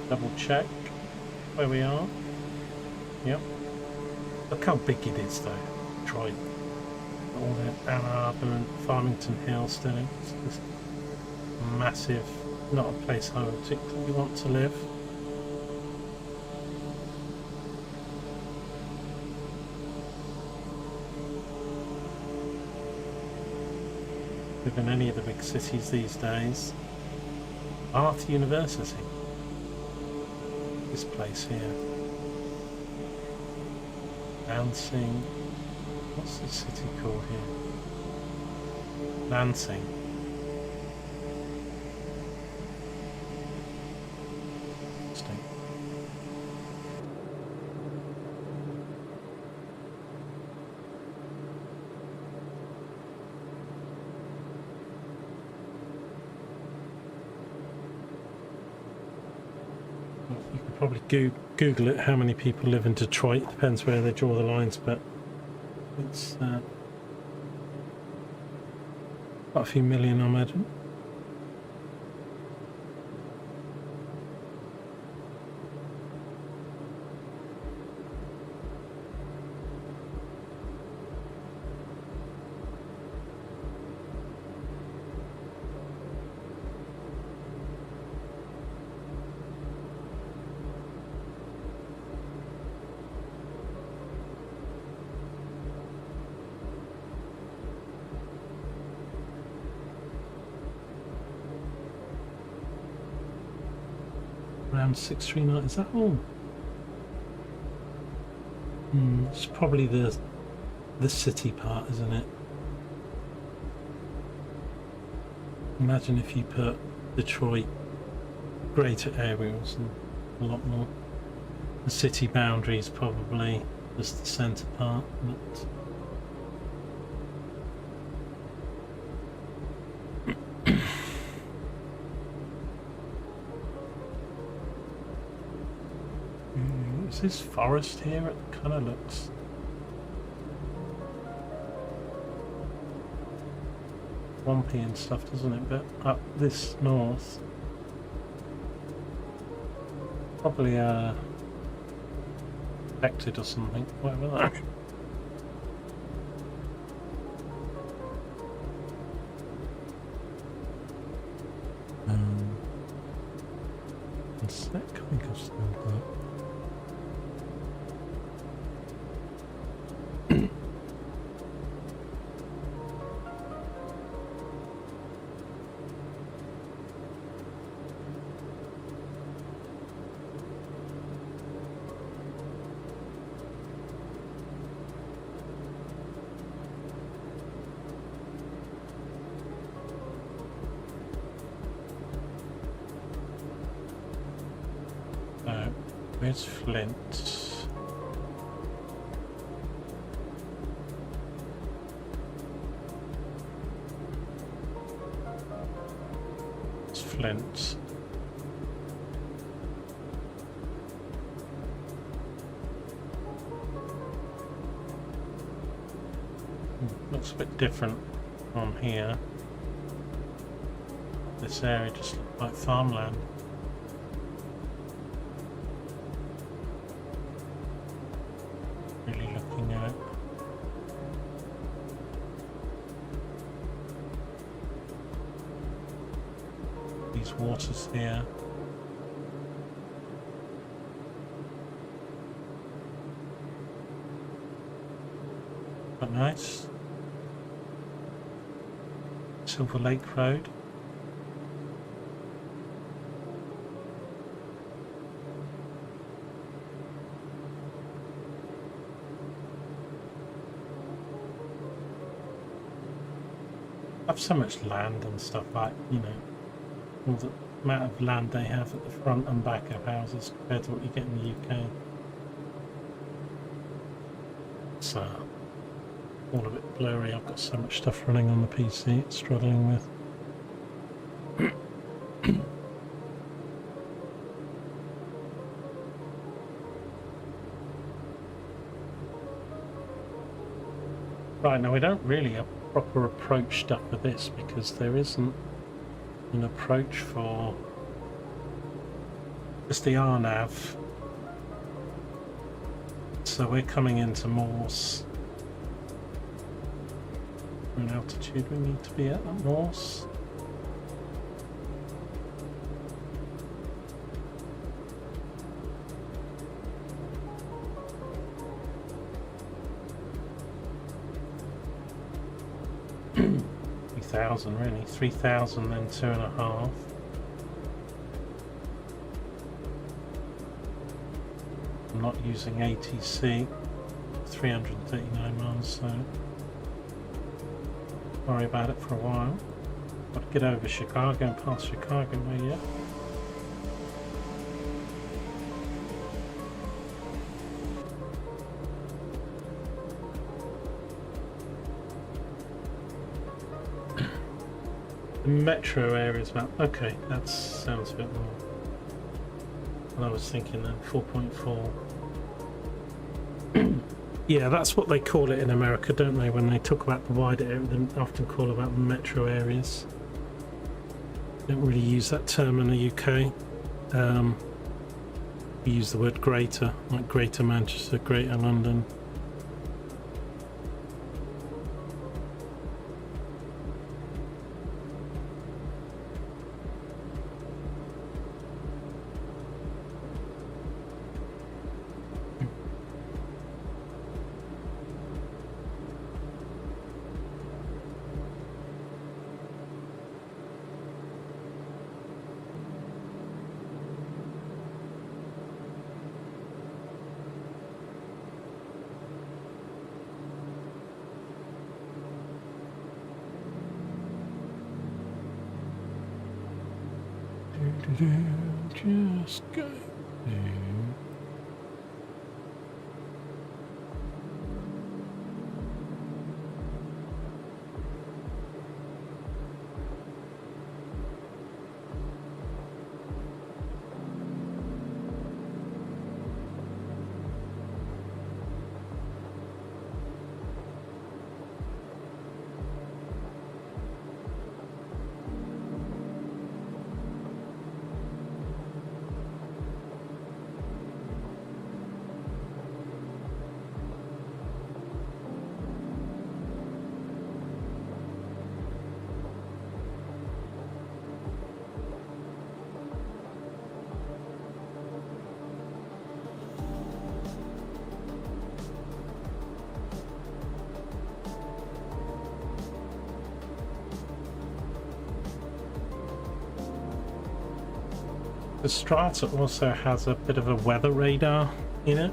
Speaker 1: Double check where we are. Yep. Look how big it is though, Detroit. All the Ann Arbor and Farmington Hills still. It's just massive. Not a place I would particularly want to live. Live in any of the big cities these days. Art University. This place here. Lansing. What's the city called here? Lansing. Interesting. You could probably Google it, how many people live in Detroit. Depends where they draw the lines, but it's quite a few million, I imagine. Around 639, is that all? It's probably the city part, isn't it? Imagine if you put Detroit greater areas and a lot more. The city boundary is probably just the centre part, but is this forest here? It kind of looks swampy and stuff, doesn't it? But up this north, probably affected or something, whatever that. One sec, I think I've still got. Where's Flint? It's Flint. Looks a bit different from here. This area just looks like farmland. Really looking at it. These waters here. Quite nice. Silver Lake Road. Have so much land and stuff, like, you know, all the amount of land they have at the front and back of houses compared to what you get in the UK. It's all a bit blurry. I've got so much stuff running on the PC it's struggling with. Right, now we don't really have proper approach stuff for this because there isn't an approach for just the RNAV. So we're coming into Morse. What altitude we need to be at Morse. Really 3,000, then 2.5. I'm not using ATC. 339 miles, so worry about it for a while. Got to get over Chicago and past Chicago way yet. The metro area's map. Okay, that sounds a bit more. Well, I was thinking then 4.4. Yeah, that's what they call it in America, don't they? When they talk about the wider area, they often call about the metro areas. They don't really use that term in the UK. We use the word greater, like Greater Manchester, Greater London. just go to... The Strata also has a bit of a weather radar in it,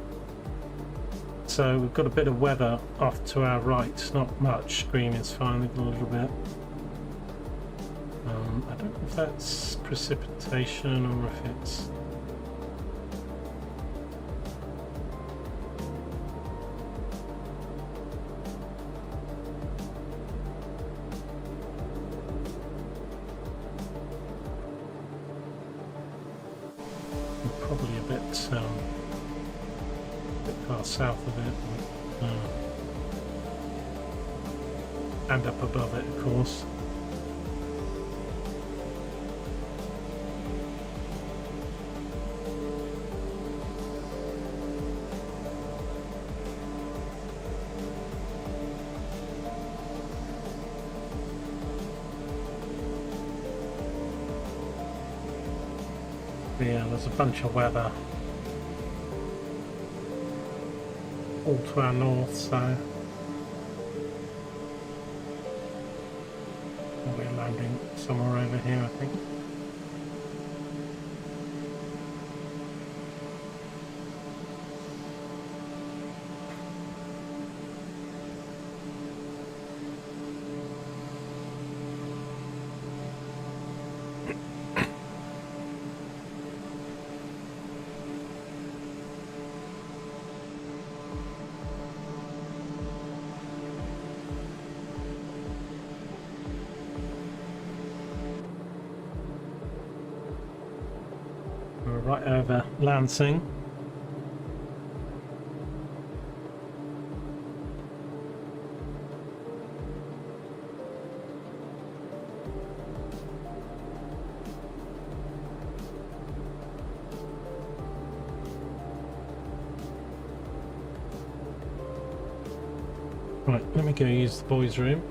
Speaker 1: so we've got a bit of weather off to our right, not much. Screen is fine, a little bit. I don't know if that's precipitation or if it's... probably a bit far south of it, and up above it, of course. Yeah, there's a bunch of weather all to our north, so we're landing somewhere over here, I think. We're right over Lansing. Right, let me go use the boys' room.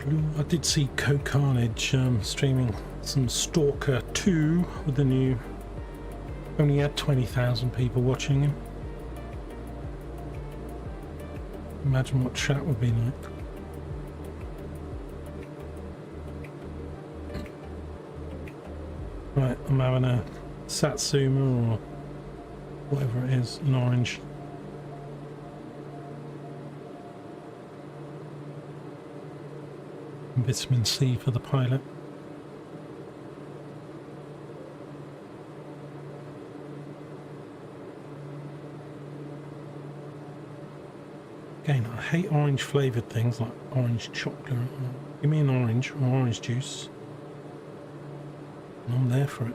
Speaker 1: I did see Carnage streaming some Stalker 2 with the new. Only had 20,000 people watching him. Imagine what chat would be like. Right, I'm having a Satsuma or whatever it is in orange. And vitamin C for the pilot. Again, I hate orange flavoured things like orange chocolate. Give me an orange or orange juice, and I'm there for it.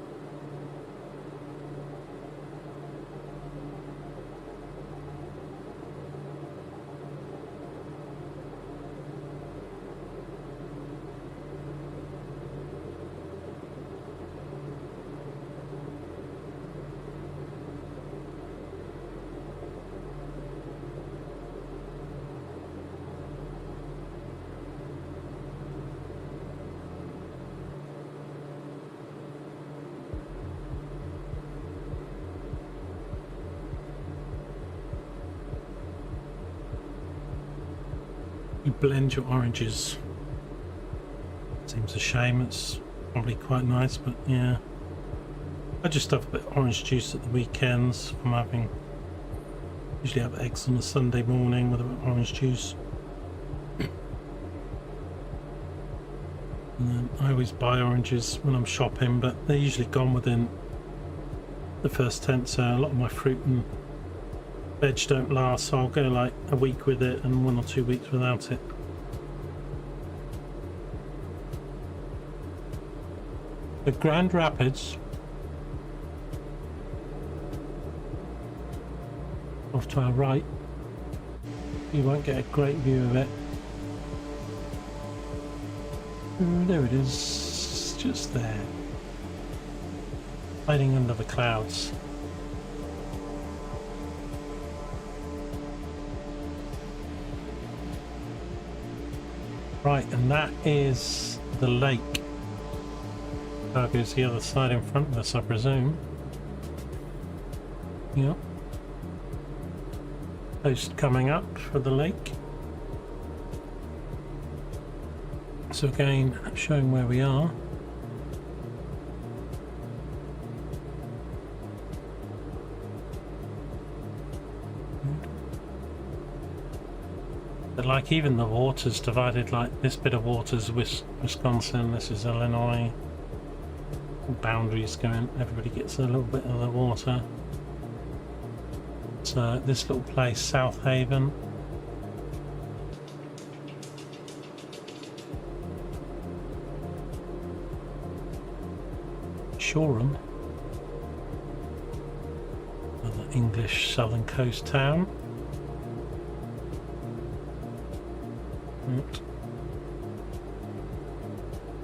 Speaker 1: You blend your oranges. Seems a shame, it's probably quite nice, but yeah. I just have a bit of orange juice at the weekends from having, usually have eggs on a Sunday morning with a bit of orange juice. And then I always buy oranges when I'm shopping, but they're usually gone within the first 10, so a lot of my fruit and veg don't last, so I'll go like a week with it and 1 or 2 weeks without it. The Grand Rapids, off to our right, you won't get a great view of it. There it is, just there, hiding under the clouds. Right, and that is the lake. Cargo's the other side in front of us, I presume. Yep. Coast coming up for the lake. So again, showing where we are. But like even the water's divided, like this bit of water's Wisconsin, this is Illinois. Boundaries going, everybody gets a little bit of the water. So this little place, South Haven. Shoreham, another English southern coast town.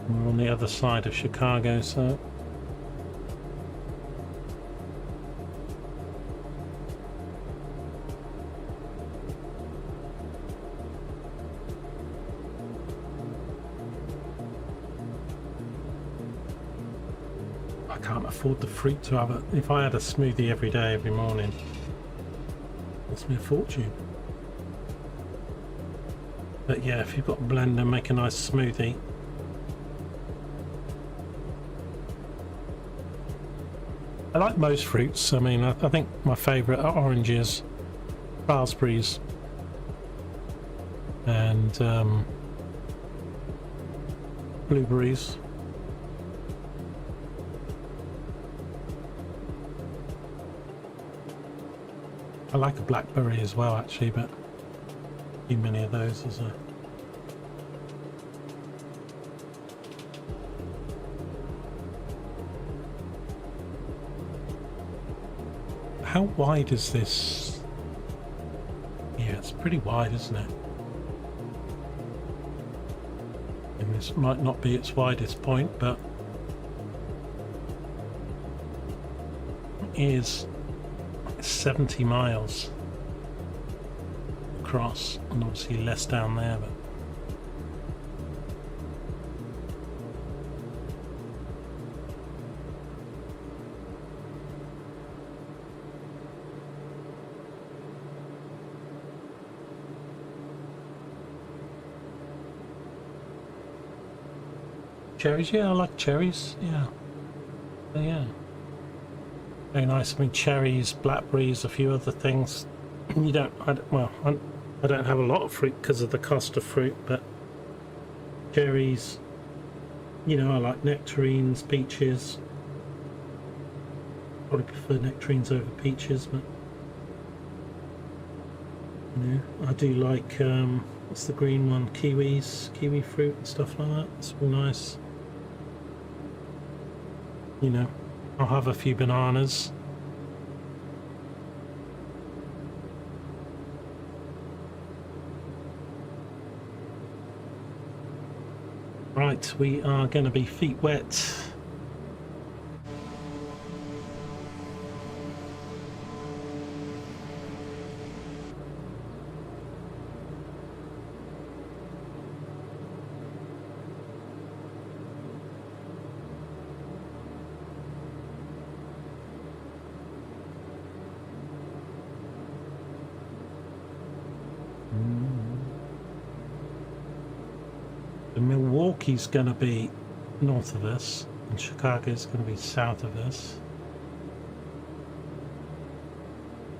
Speaker 1: We're on the other side of Chicago, so I can't afford the fruit to have it. If I had a smoothie every day, every morning, it costs me a fortune. But yeah, if you've got a blender, make a nice smoothie. I like most fruits. I mean, I think my favourite are oranges, raspberries, and blueberries. I like a blackberry as well, actually, but too many of those as a... How wide is this? Yeah, it's pretty wide, isn't it? And this might not be its widest point, but it is 70 miles across, and obviously less down there, but Cherries, yeah, I like cherries. Yeah, yeah, very nice. I mean, cherries, blackberries, a few other things. You don't, I don't have a lot of fruit because of the cost of fruit, but cherries, you know, I like nectarines, peaches. Probably prefer nectarines over peaches, but you know, I do like what's the green one? Kiwi fruit and stuff like that. It's all nice. You know, I'll have a few bananas. Right, we are going to be feet wet. Milwaukee's going to be north of us, and Chicago's going to be south of us.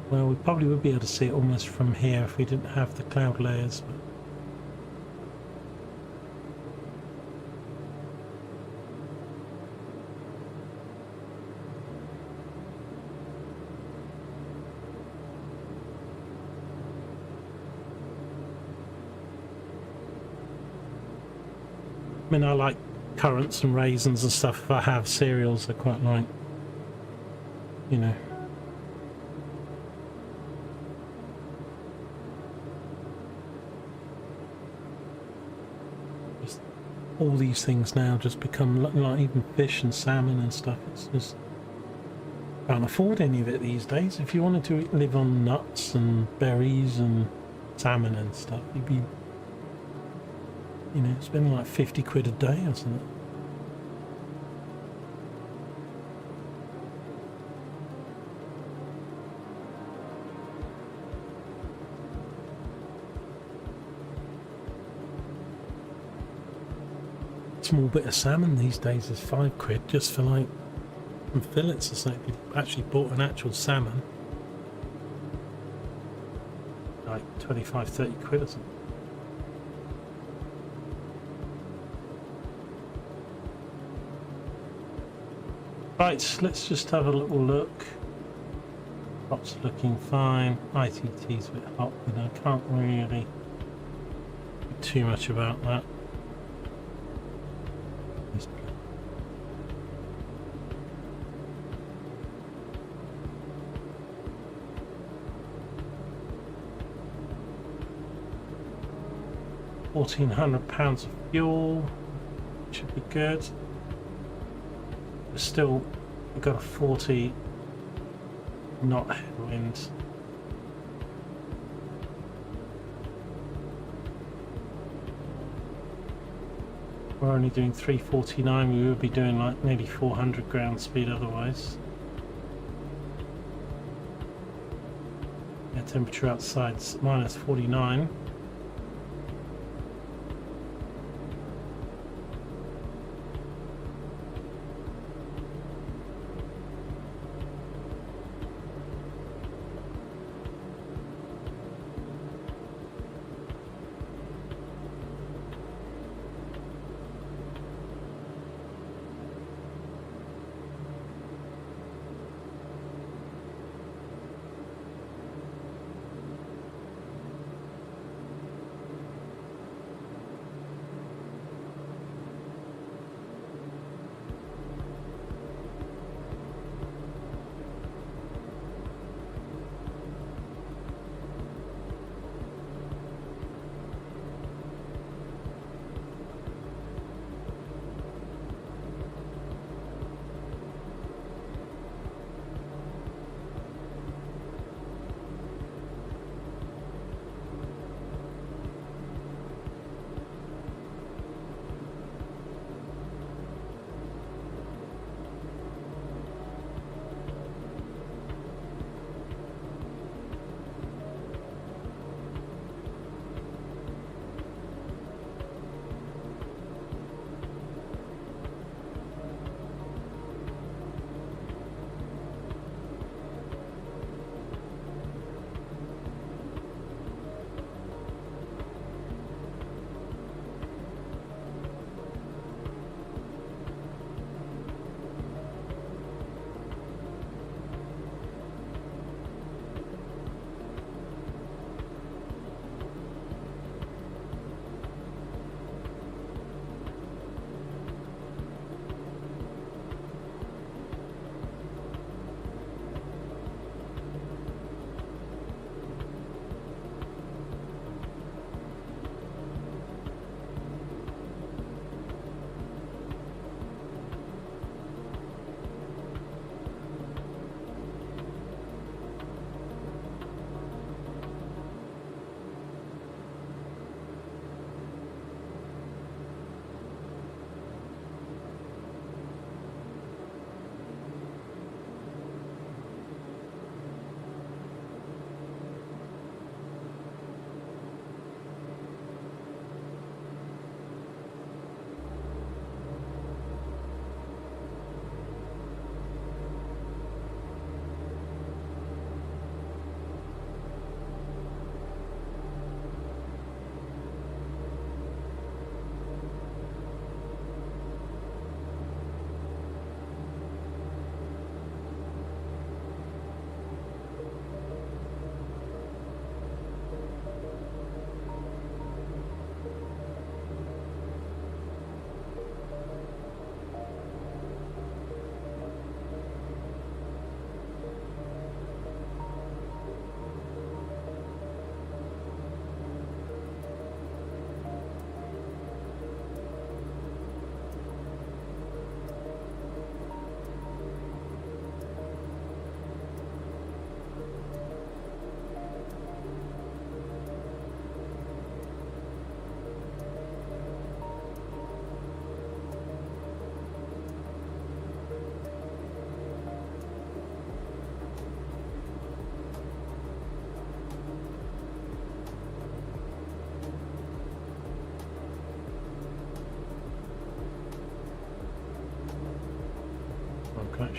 Speaker 1: Well, we probably would be able to see it almost from here if we didn't have the cloud layers. But I mean, I like currants and raisins and stuff. If I have cereals, I quite like, you know. Just all these things now just become like even fish and salmon and stuff. It's just can't afford any of it these days. If you wanted to live on nuts and berries and salmon and stuff, you'd be, you know, spending like 50 quid a day or something. Small bit of salmon these days is 5 quid just for like some fillets or something. If you actually bought an actual salmon, like 25-30 quid or something. Right, let's just have a little look. Clock's looking fine. ITT's a bit hot, but I can't really do too much about that. £1,400 of fuel should be good. Still, we've got a 40 knot headwind. We're only doing 349. We would be doing like maybe 400 ground speed otherwise. Yeah, temperature outside's minus 49.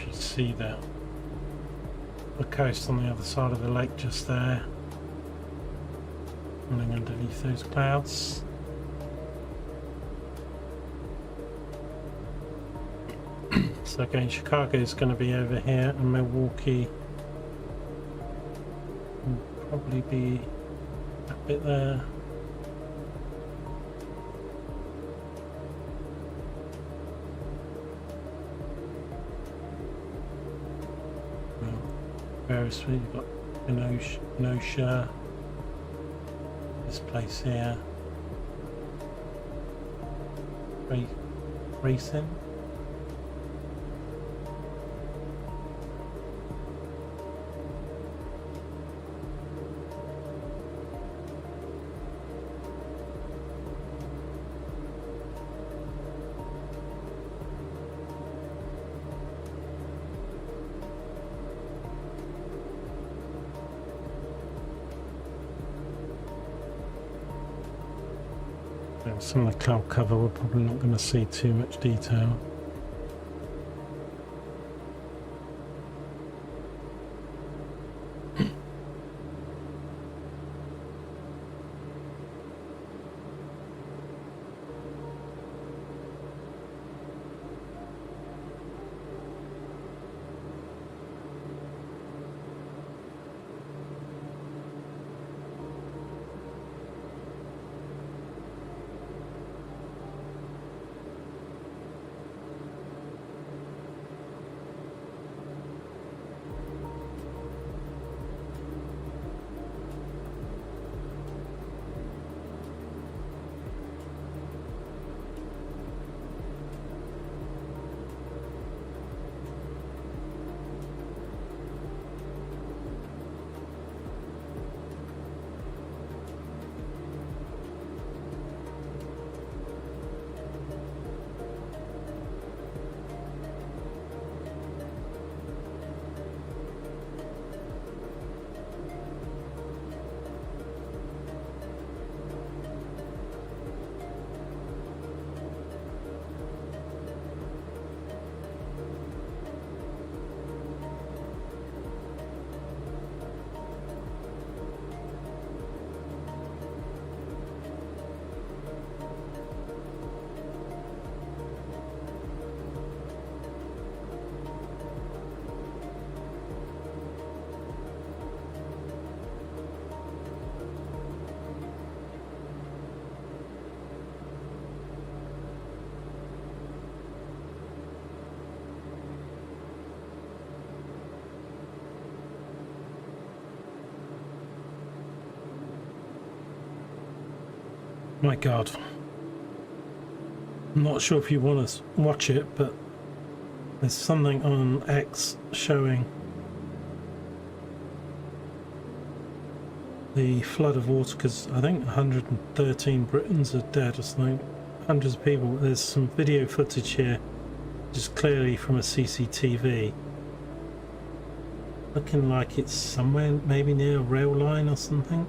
Speaker 1: should see that the coast on the other side of the lake just there, running underneath those clouds. So again, Chicago is going to be over here, and Milwaukee will probably be that bit there. Various, you've got Kenosha, this place here, Racing. Some of the cloud cover we're probably not going to see too much detail. My God, I'm not sure if you want to watch it, but there's something on X showing the flood of water, because I think 113 Britons are dead or something, hundreds of people. There's some video footage here, just clearly from a CCTV, looking like it's somewhere maybe near a rail line or something.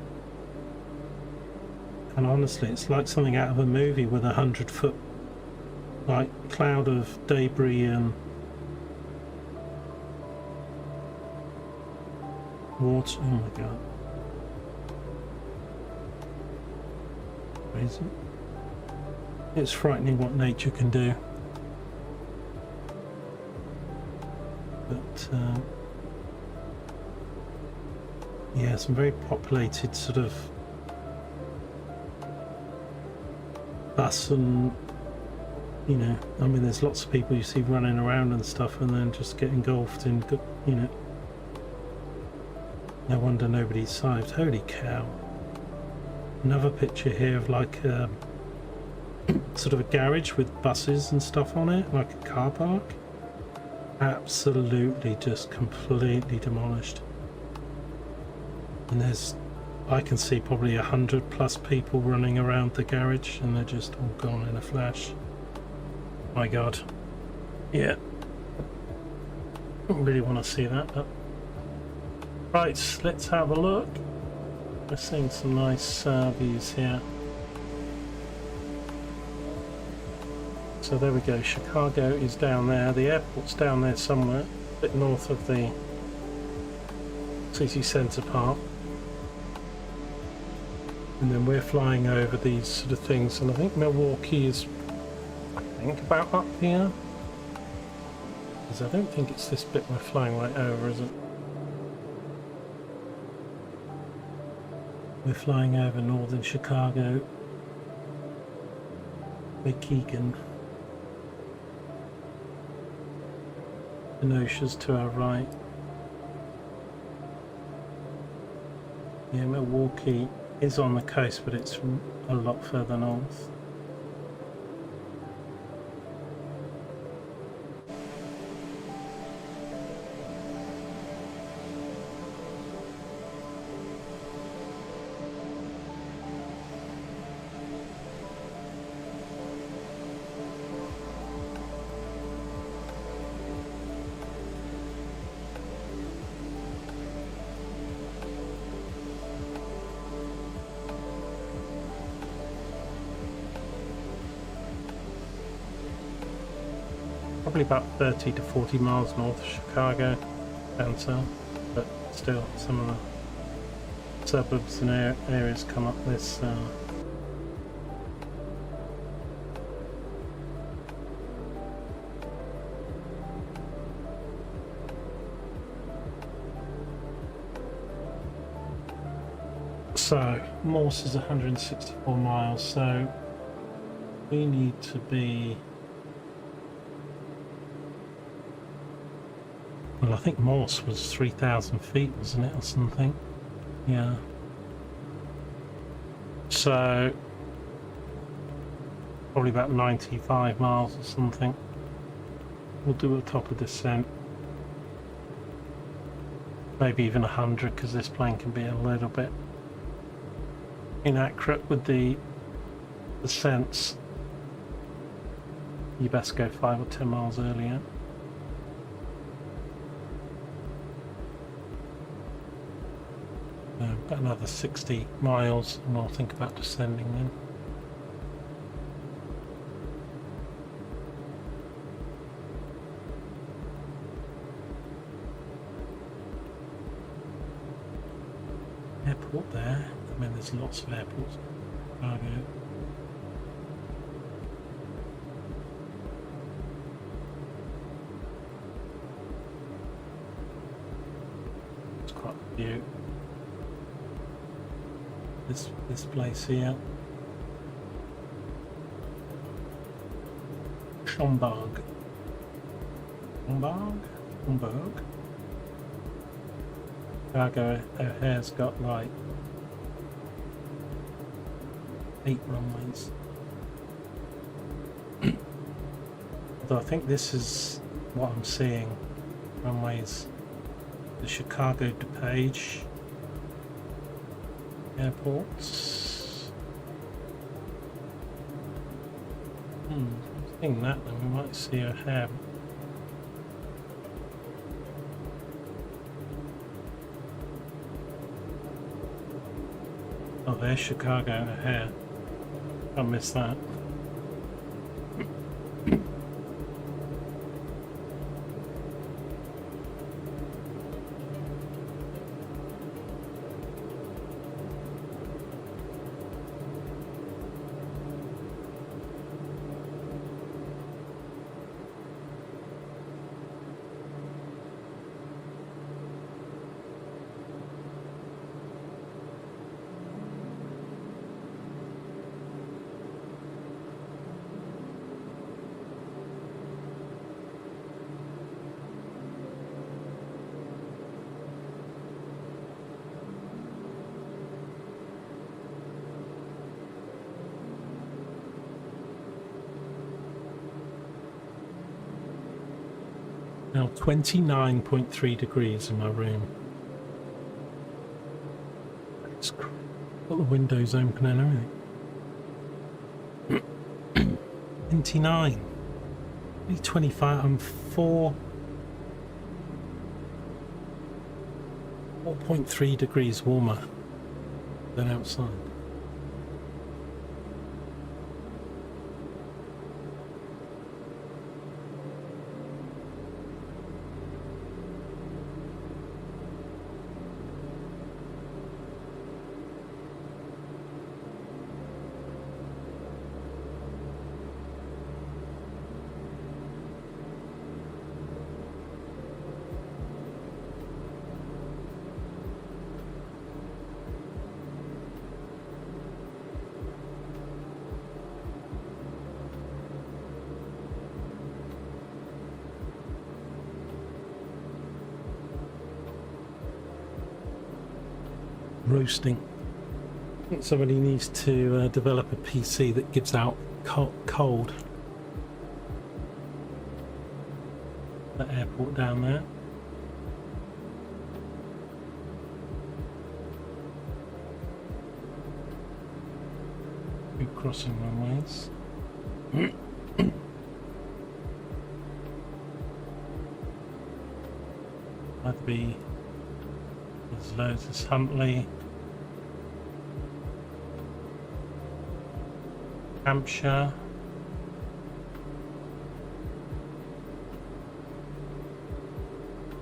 Speaker 1: And honestly, it's like something out of a movie with 100-foot like cloud of debris and water. Oh my God. Crazy. It's frightening what nature can do. But yeah, some very populated sort of bus, and you know, I mean, there's lots of people you see running around and stuff, and then just get engulfed in, you know, no wonder nobody's saved. Holy cow. Another picture here of like sort of a garage with buses and stuff on it, like a car park. Absolutely just completely demolished. And there's, I can see probably 100+ people running around the garage, and they're just all gone in a flash. My God. Yeah. Don't really want to see that, but right, let's have a look. We're seeing some nice views here. So there we go, Chicago is down there, the airport's down there somewhere. bit north of the city centre park. And then we're flying over these sort of things, and I think Milwaukee is, I think, about up here. Because I don't think it's this bit we're flying right over, is it? We're flying over northern Chicago, Keegan. Kenosha's to our right. Yeah, Milwaukee is on the coast, but it's a lot further north. Probably about 30 to 40 miles north of Chicago, down south, but still some of the suburbs and areas come up this So Morse is 164 miles, so we need to be, well, I think Morse was 3,000 feet, wasn't it, or something? Yeah. So probably about 95 miles or something. We'll do a top of descent. Maybe even 100, because this plane can be a little bit inaccurate with the descents. You best go 5 or 10 miles earlier. About another 60 miles and I'll think about descending then. Airport there. I mean, there's lots of airports. Chicago. It's quite a few. This place here. Schomburg. Schomburg. Chicago O'Hare's got like 8 runways. Although I think this is what I'm seeing. Runways. The Chicago DuPage airports. I think that then we might see O'Hare. Oh, there's Chicago O'Hare. Can't miss that. Now 29.3 degrees in my room. It's got the windows open and everything. 29. Only 25. I'm 4.3 degrees warmer than outside. roasting. I think somebody needs to develop a PC that gives out cold. The airport down there. Two crossing runways. Might be. There's loads of Huntley, Hampshire.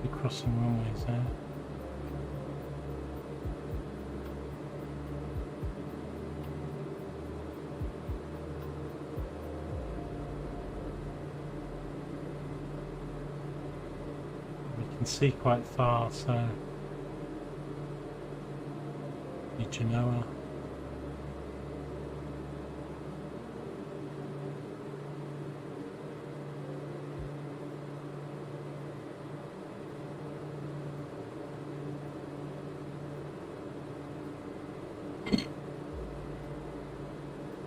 Speaker 1: We're crossing runways there. We can see quite far, so Genoa.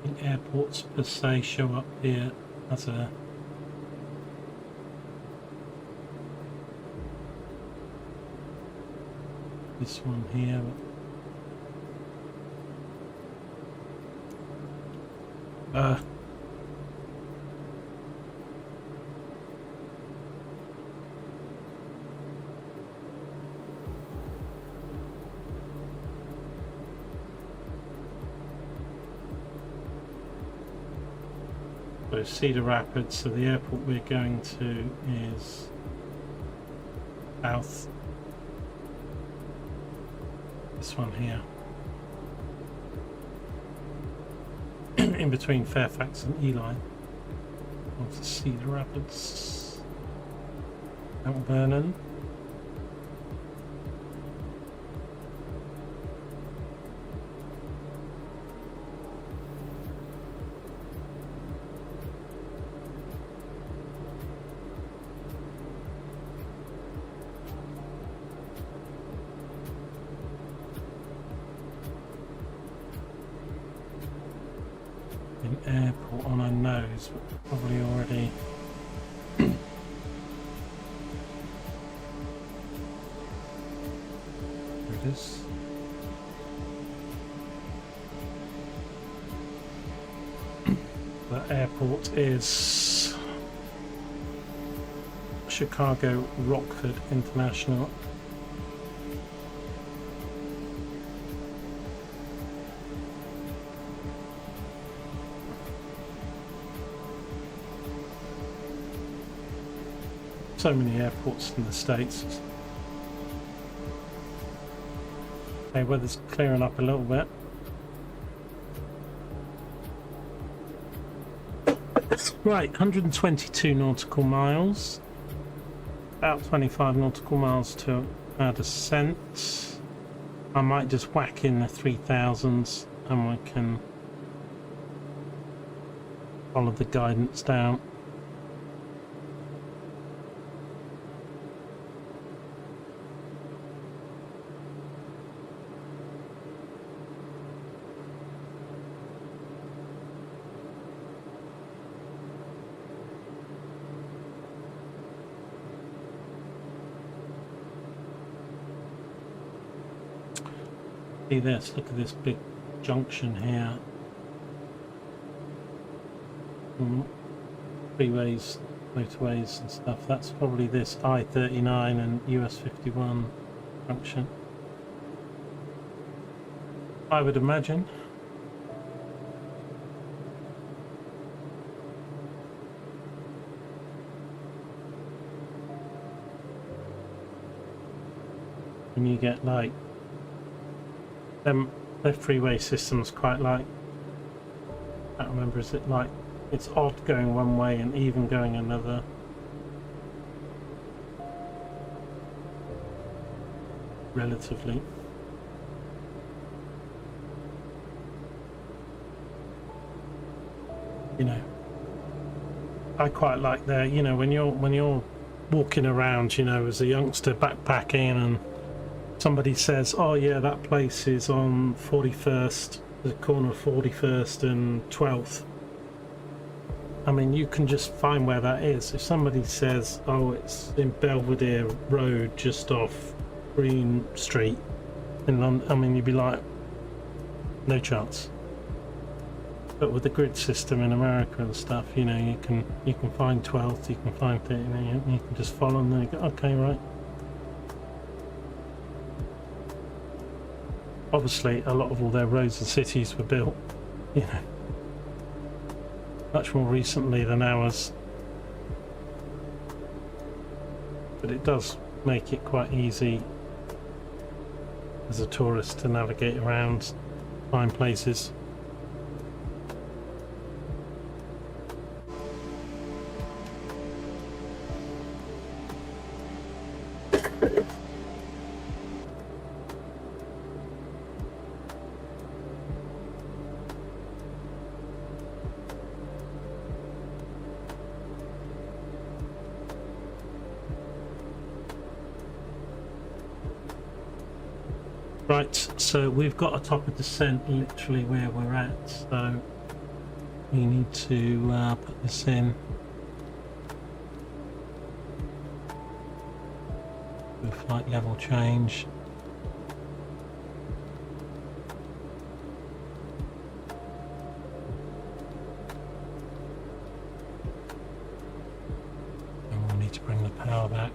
Speaker 1: The airports per se show up here as a this one here. So Cedar Rapids, so the airport we're going to is south. This one here. In between Fairfax and Ely. Off to Cedar Rapids. Mount Vernon. Airport on our nose, but probably already there it is. The airport is Chicago Rockford International. So many airports in the States. Okay, weather's clearing up a little bit. Right, 122 nautical miles. About 25 nautical miles to our descent. I might just whack in the 3000s and we can follow the guidance down. See this, look at this big junction here. Freeways, motorways and stuff. That's probably this I-39 and US 51 junction, I would imagine. When you get like the freeway system's quite like, I can't remember, is it like it's odd going one way and even going another? Relatively. You know, I quite like there, you know, when you're walking around, you know, as a youngster backpacking and somebody says, oh yeah, that place is on 41st, the corner of 41st and 12th. I mean, you can just find where that is. If somebody says, oh, it's in Belvedere Road, just off Green Street in London, I mean, you'd be like, no chance. But with the grid system in America and stuff, you know, you can find 12th, you can find 30, you can just follow them and you go, okay, right. Obviously, a lot of all their roads and cities were built, you know, much more recently than ours. But it does make it quite easy as a tourist to navigate around, find places. Right, so we've got a top of descent literally where we're at, so we need to put this in. Do a flight level change. And we'll need to bring the power back.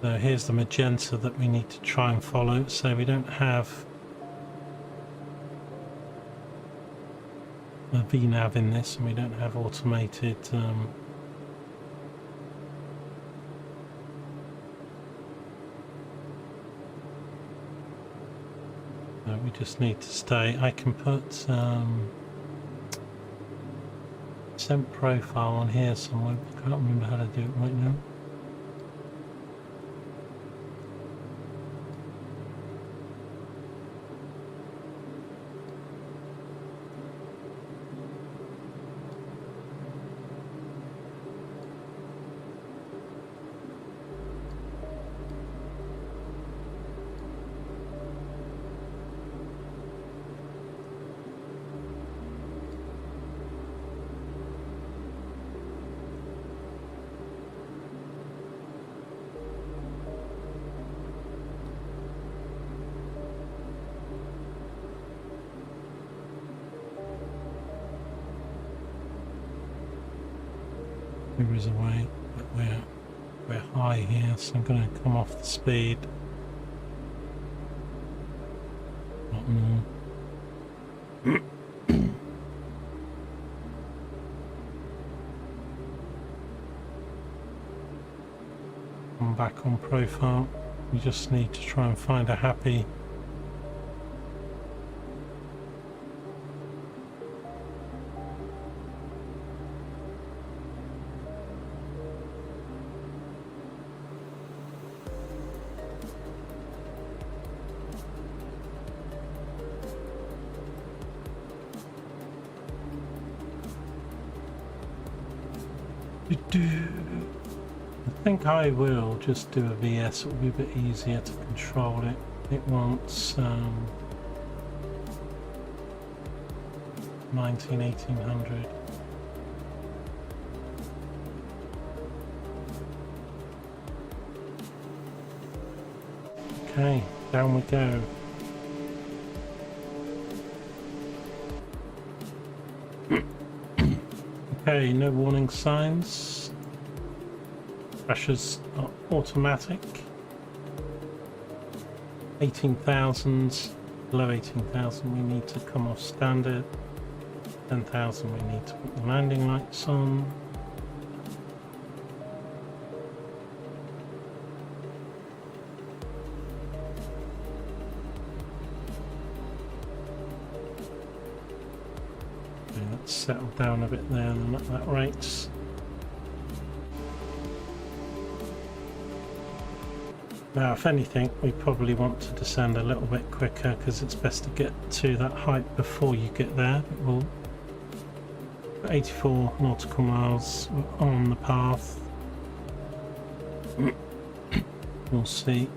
Speaker 1: So here's the magenta that we need to try and follow, so we don't have a VNAV in this and we don't have automated so we just need to stay. I can put descent profile on here somewhere, I can't remember how to do it right now. There is a way, but we're high here, so I'm going to come off the speed. Not more. Come back on profile. We just need to try and find a happy I think I will just do a VS, it will be a bit easier to control it. It wants 1800. Okay, down we go. Okay, no warning signs. Pressures are automatic. 18,000, below 18,000 we need to come off standard. 10,000 we need to put the landing lights on. Okay, let's settle down a bit there and let that rate. Now, if anything, we probably want to descend a little bit quicker because it's best to get to that height before you get there. We'll 84 nautical miles on the path. we'll see.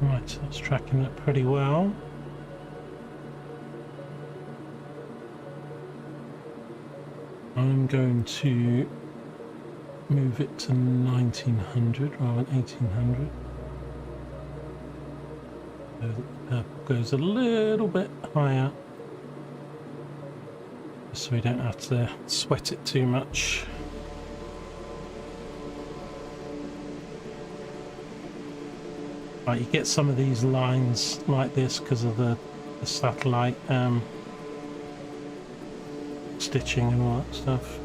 Speaker 1: Right, so it's tracking it pretty well. I'm going to move it to 1900 rather than 1800. So the purple goes a little bit higher, so we don't have to sweat it too much. Right, you get some of these lines like this because of the satellite stitching and all that stuff.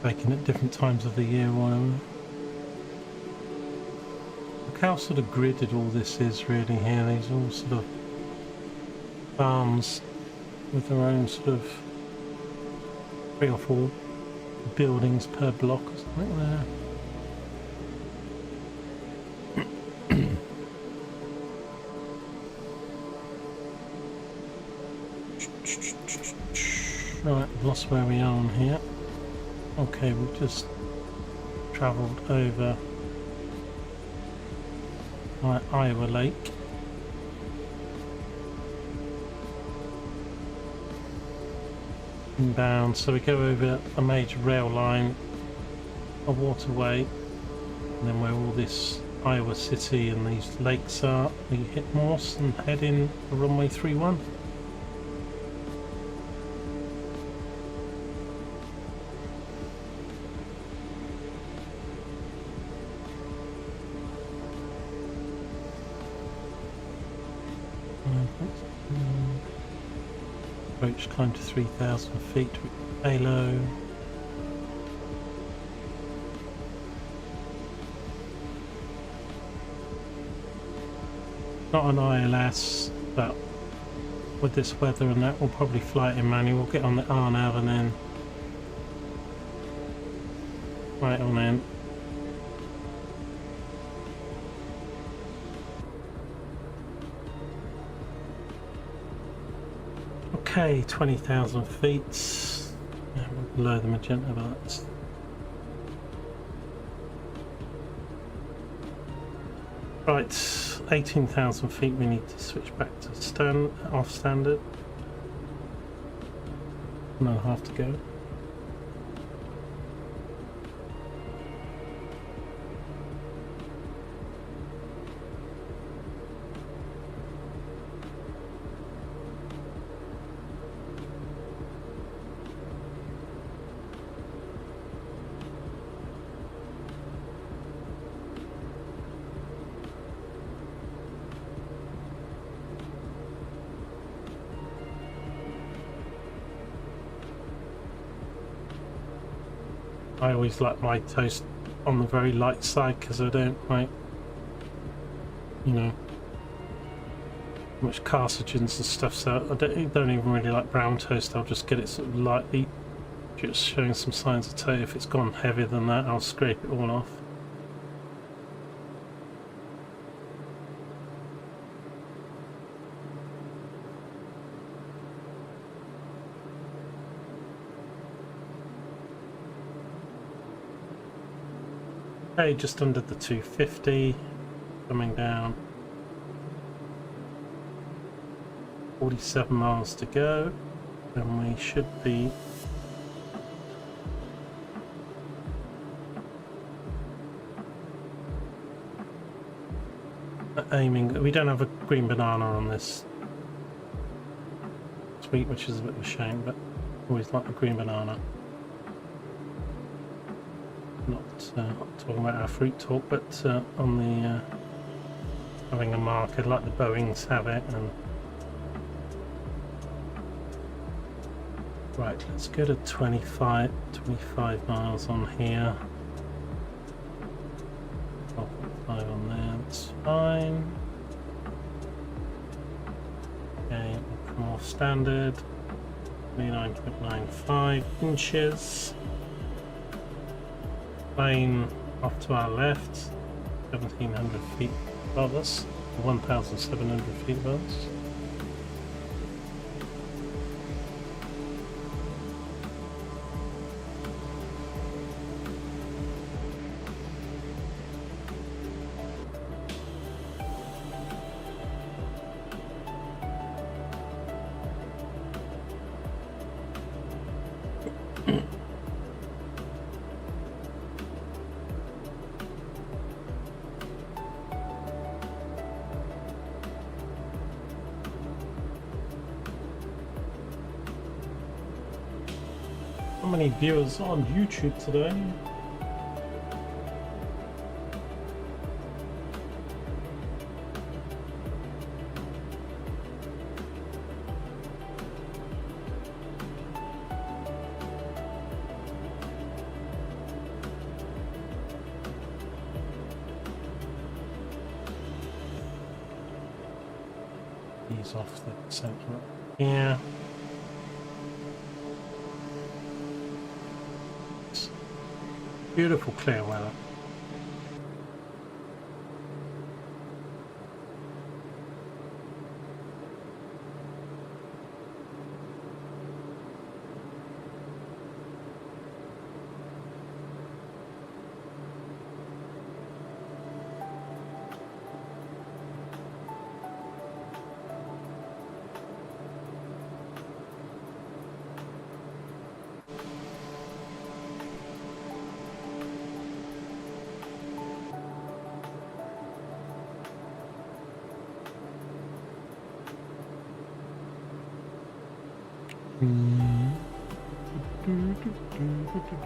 Speaker 1: Taken at different times of the year, whatever. Look how sort of gridded all this is really here. These are all sort of farms with their own sort of 3 or 4 buildings per block or something there. Right, I've lost where we are on here. Okay, we've just travelled over Iowa Lake. Inbound, so we go over a major rail line, a waterway, and then where all this Iowa City and these lakes are, we hit Morse and head in for runway 31. Approach climb to 3,000 feet with halo. Not an ILS, but with this weather and that, we'll probably fly it in manual. We'll get on the RNAV and then right on in. Okay, 20,000 feet. Yeah, we're below the magenta, but that's... Right, 18,000 feet. We need to switch back to off standard. 1.5 to go. I always like my toast on the very light side because I don't like, you know, much carcinogens and stuff, so I don't even really like brown toast. I'll just get it sort of lightly, just showing some signs of toast. If it's gone heavier than that, I'll scrape it all off. Okay, just under the 250, coming down. 47 miles to go, and we should be aiming. We don't have a green banana on this tweet, which is a bit of a shame, but always like a green banana. Not talking about our fruit talk, but on the having a marker like the Boeings have it. And right, let's go to 25 miles on here. 12.5 on there, that's fine. Okay, we'll come off standard. 29.95 inches. Plane off to our left, 1,700 feet above us, 1,700 feet above us. How many viewers on YouTube today? Ease off the center. Yeah. Beautiful clear weather.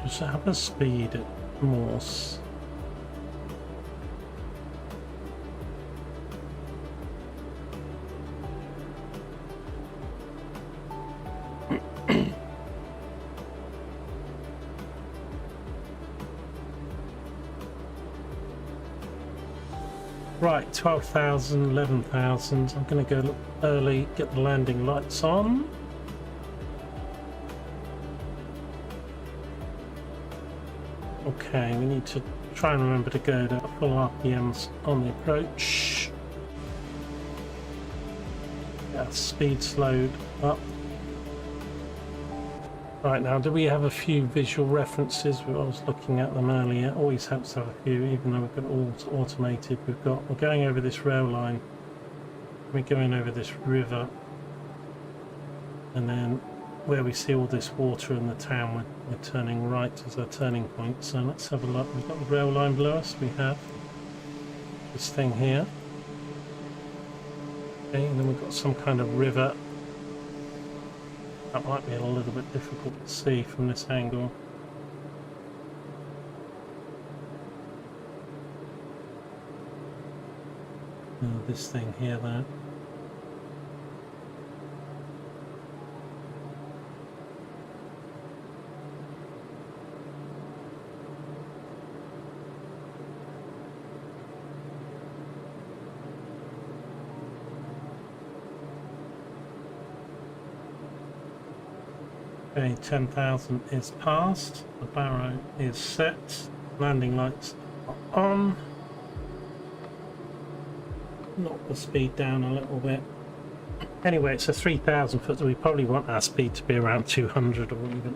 Speaker 1: Does it have a speed at Morse? Right, 12,000, 11,000. I'm going to go early, get the landing lights on. Okay, we need to try and remember to go to full RPMs on the approach. Yeah, speed slowed up. Right, now, do we have a few visual references? I was looking at them earlier. Always helps to have a few, even though we've got all automated. We're going over this rail line. We're going over this river. And then where we see all this water in the town, we're turning right as our turning point. So let's have a look. We've got the rail line below us. We have this thing here. Okay, and then we've got some kind of river. That might be a little bit difficult to see from this angle. This thing here though. Okay, 10,000 is passed, the barrow is set, landing lights are on. Knock the speed down a little bit. Anyway, it's a 3,000 foot, so we probably want our speed to be around 200 or even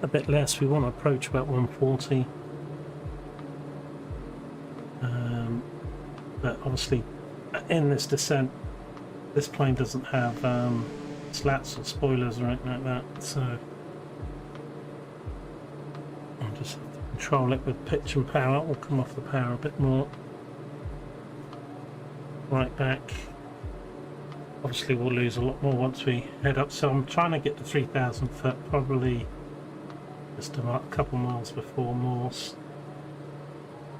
Speaker 1: a bit less. We want to approach about 140. But obviously, in this descent, this plane doesn't have slats or spoilers or anything like that, so I'll just have to control it with pitch and power. We'll come off the power a bit more. Right back. Obviously we'll lose a lot more once we head up, so I'm trying to get to 3,000 foot, probably just a couple miles before Morse,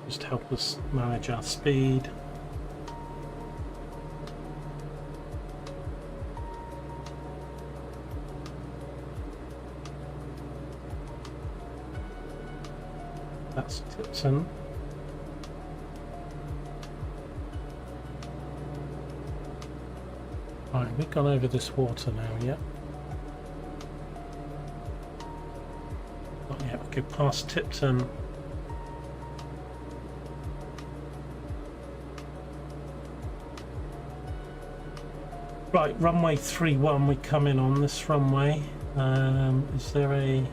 Speaker 1: just to help us manage our speed. That's Tipton. Right, we've gone over this water now, yeah? Not yet, we go past Tipton. Right, runway 31, we come in on this runway. Is there a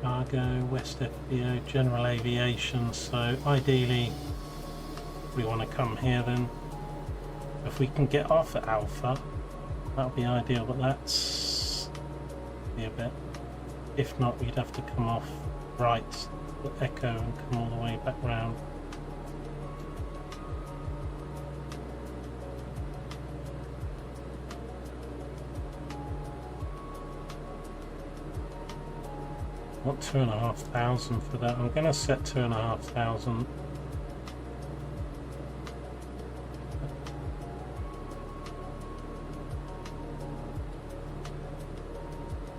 Speaker 1: cargo, West FBO, general aviation? So ideally we want to come here then. If we can get off at Alpha, that'll be ideal, but that's be a bit. If not, we'd have to come off right at Echo and come all the way back round. I want 2,500 for that. I'm going to set 2,500.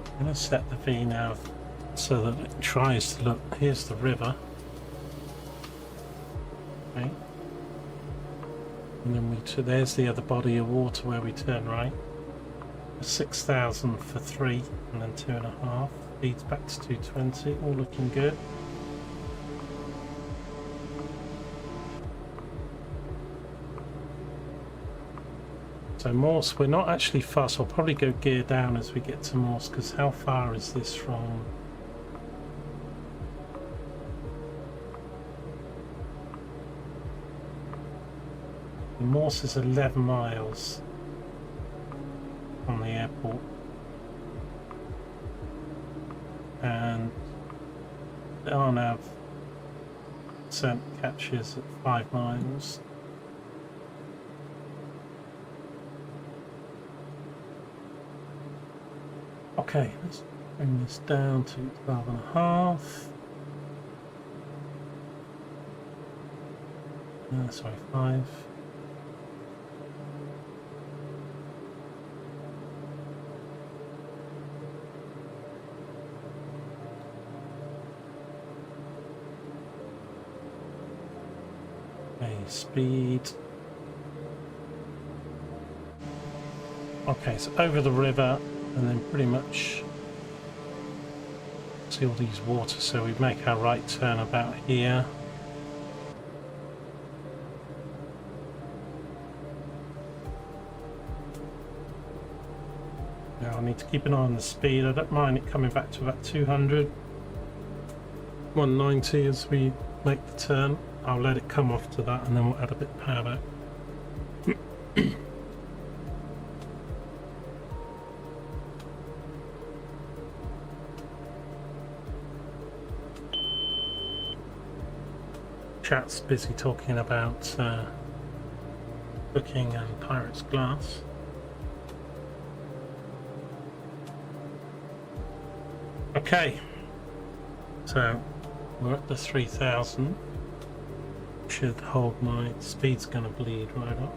Speaker 1: I'm going to set the VNAV so that it tries to look. Here's the river. Okay. And then there's the other body of water where we turn right. 6,000 for 3 and then 2.5. Speeds back to 220, all looking good. So Morse, we're not actually fast. I'll probably go gear down as we get to Morse, because how far is this from? Morse is 11 miles from the airport. And the RNAV descent catches at 5 miles. Okay, let's bring this down to 12.5. Sorry, 5. Okay, speed Okay, so over the river and then pretty much see all these waters, so we make our right turn about here. Now I need to keep an eye on the speed. I don't mind it coming back to about 200, 190 as we make the turn. I'll let it come off to that and then we'll add a bit of power back. Chat's busy talking about booking and Pirate's Glass. Okay, so we're at the 3000. Should hold. My speed's going to bleed right up.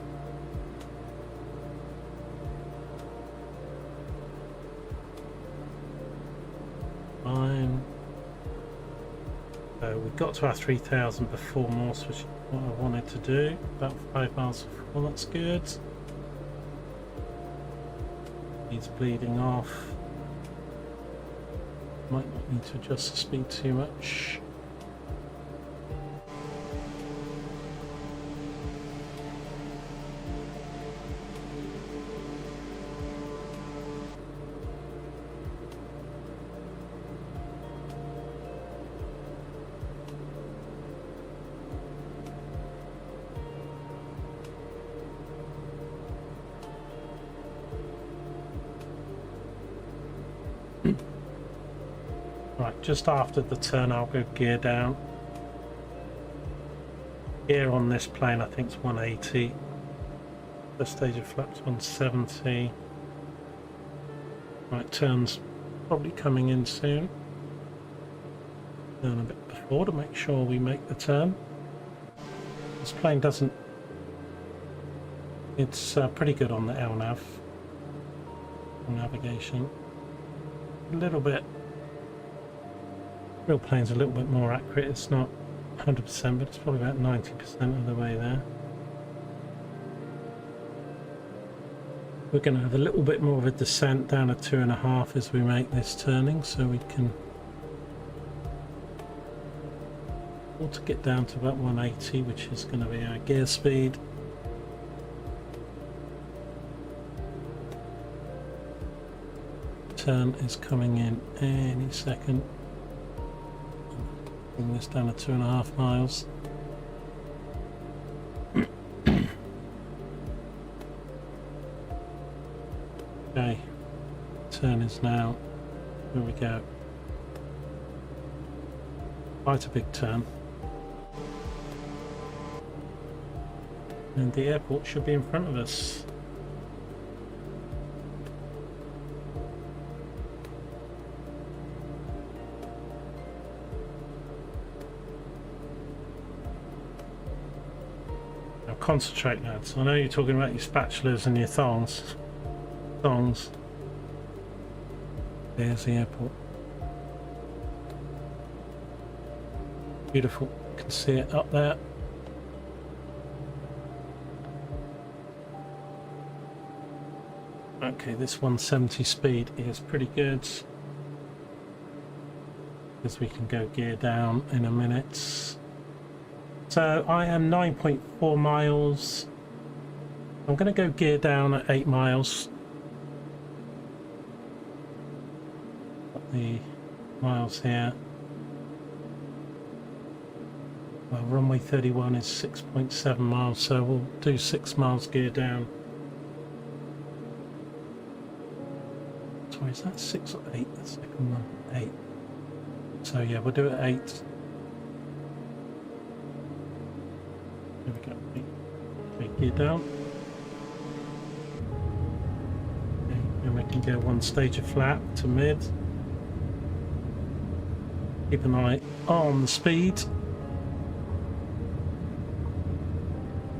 Speaker 1: Fine. So we got to our 3000 before Morse, which is what I wanted to do. About 5 miles before, that's good. Speed's bleeding off. Might not need to adjust the speed too much. Right, just after the turn I'll go gear down. Gear on this plane I think is 180. First stage of flaps 170. Right, turns probably coming in soon. Turn a bit before to make sure we make the turn. This plane doesn't... It's pretty good on the LNAV. Navigation. A little bit... Real plane's a little bit more accurate. It's not 100%, but it's probably about 90% of the way there. We're going to have a little bit more of a descent down to 2.5 as we make this turning, so we can ought to get down to about 180, which is going to be our gear speed. Turn is coming in any second. Bring this down to 2.5 miles. Okay, turn is now, here we go. Quite a big turn. And the airport should be in front of us. Concentrate, lads. I know you're talking about your spatulas and your thongs. There's the airport. Beautiful. You can see it up there. Okay, this 170 speed is pretty good. Because we can go gear down in a minute. So I am 9.4 miles. I'm going to go gear down at 8 miles. Got the miles here. Well, runway 31 is 6.7 miles, so we'll do 6 miles gear down. Sorry, is that 6 or 8? The second one, 8. So yeah, we'll do it at 8. There we go. Okay, gear down. Okay, and we can go one stage of flap to mid. Keep an eye on the speed.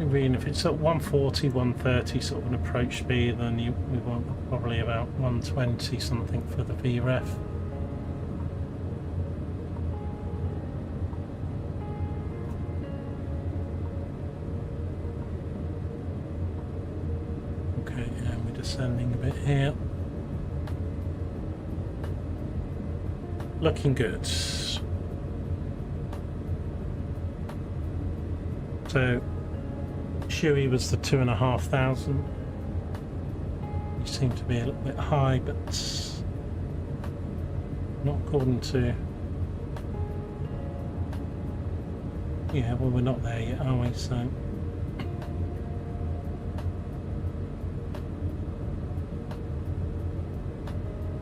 Speaker 1: Even if it's at 140, 130 sort of an approach speed, then we want probably about 120 something for the VREF. descending a bit here. Looking good. So Shuey was the 2,500. You seem to be a little bit high, but not according to. Yeah, well, we're not there yet, are we? So.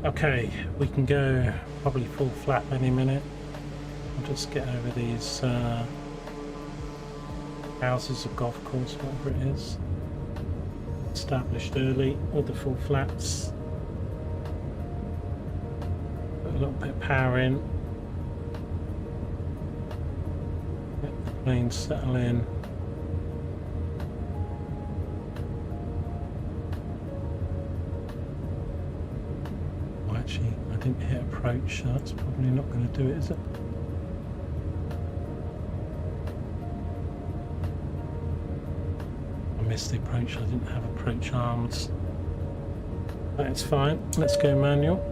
Speaker 1: Okay, we can go probably full flap any minute. I'll just get over these houses, a golf course, whatever it is. Established early with the full flaps. Put a little bit of power in. Let the plane settle in. Actually, I didn't hit approach, so that's probably not going to do it, is it? I missed the approach, I didn't have approach arms. That's fine, let's go manual.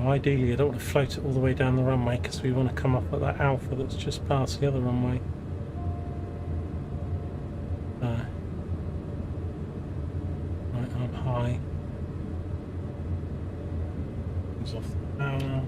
Speaker 1: Ideally, I don't want to float it all the way down the runway because we want to come up at that alpha that's just past the other runway. Right, I'm high. Comes off the power.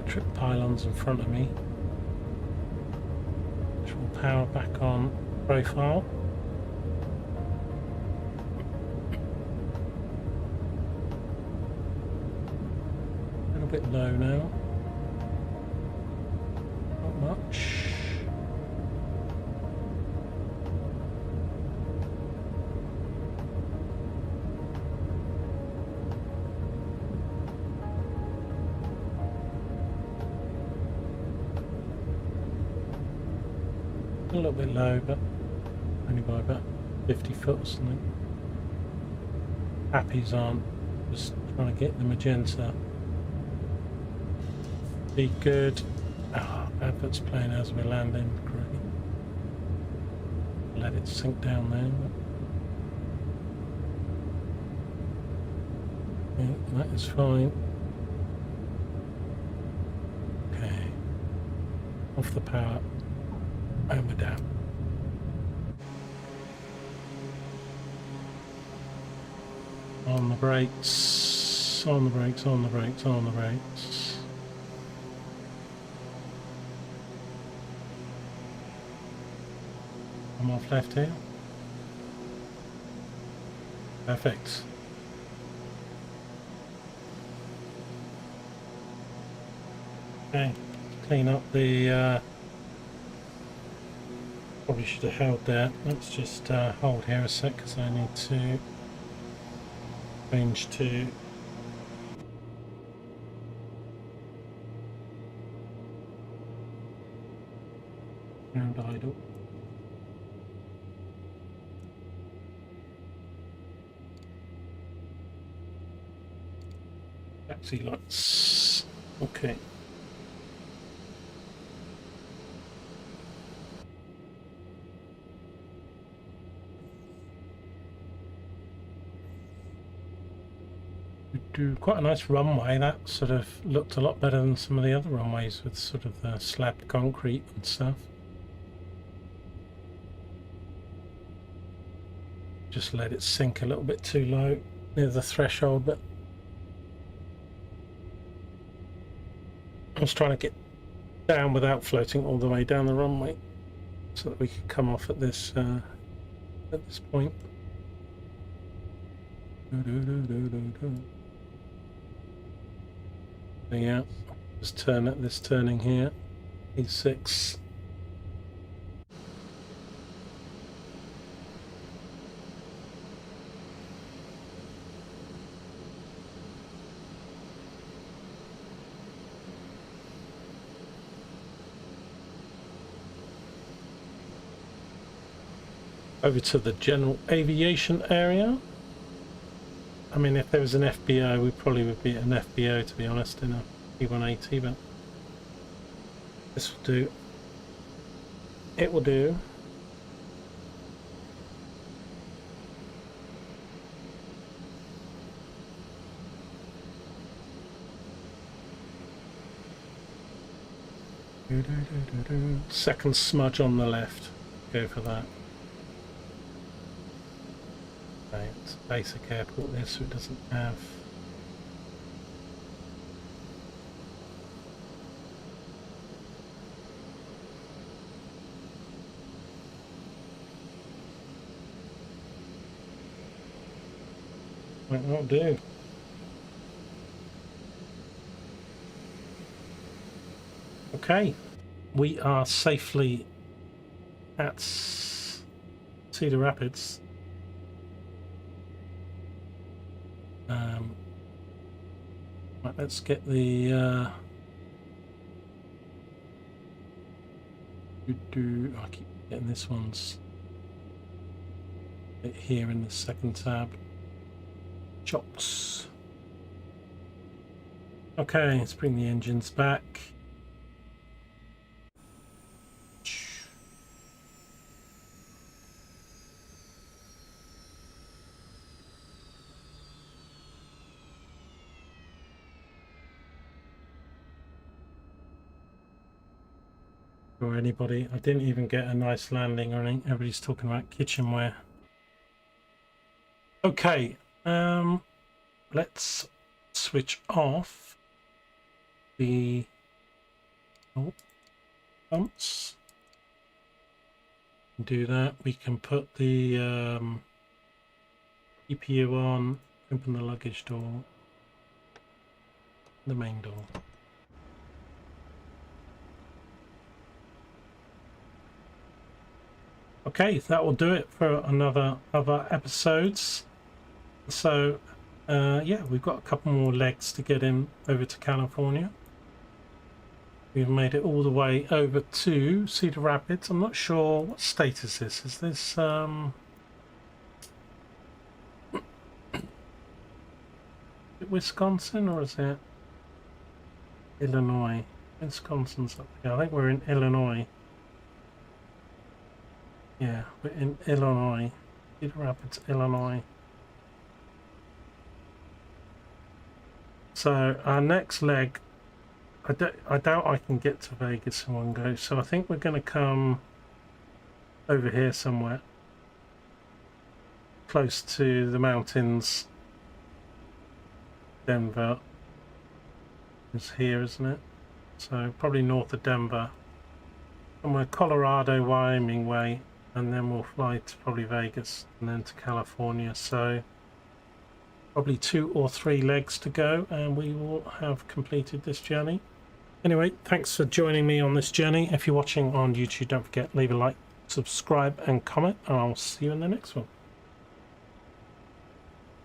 Speaker 1: Trip pylons in front of me, which will power back on profile. A little bit low now, not much. A little bit low, but only by about 50 foot or something. Happies aren't, just trying to get the magenta. Be good. Oh, Advert's playing as we're landing. Great. Let it sink down there. But... yeah, that is fine. Okay. Off the power. And we're down. On the brakes, on the brakes, on the brakes, on the brakes. I'm off left here. Perfect. Okay, clean up the probably should have held there. Let's just hold here a sec because I need to change to ground idle. Taxi lights. Okay. Do quite a nice runway. That sort of looked a lot better than some of the other runways with sort of the slabbed concrete and stuff. Just let it sink a little bit too low near the threshold, but I was trying to get down without floating all the way down the runway so that we could come off at this at this point. So yeah, just turn at this turning here, E6. Over to the general aviation area. I mean, if there was an FBO, we probably would be an FBO, to be honest, in a P180, but this will do. It will do. Second smudge on the left. Go for that. Okay, it's a basic airport there, so it doesn't have. Might not do. Okay, we are safely at Cedar Rapids. Right, let's get the I keep getting this one's bit here in the second tab. Chocks. Okay, let's bring the engines back. Or anybody, I didn't even get a nice landing or anything. Everybody's talking about kitchenware. Okay, let's switch off the pumps. Do that. We can put the EPU on, open the luggage door, the main door. Okay, that will do it for other episodes. So yeah, we've got a couple more legs to get in over to California. We've made it all the way over to Cedar Rapids. I'm not sure what state is this. Is this Wisconsin or is it Illinois? Wisconsin's up here. I think we're in Illinois. Yeah, we're in Illinois. Cedar Rapids, Illinois. So our next leg, I doubt I can get to Vegas in one go. So I think we're going to come over here somewhere, close to the mountains. Denver is here, isn't it? So probably north of Denver. Somewhere Colorado, Wyoming way. And then we'll fly to probably Vegas and then to California. So probably 2 or 3 legs to go and we will have completed this journey. Anyway, thanks for joining me on this journey. If you're watching on YouTube, don't forget, leave a like, subscribe and comment, and I'll see you in the next one.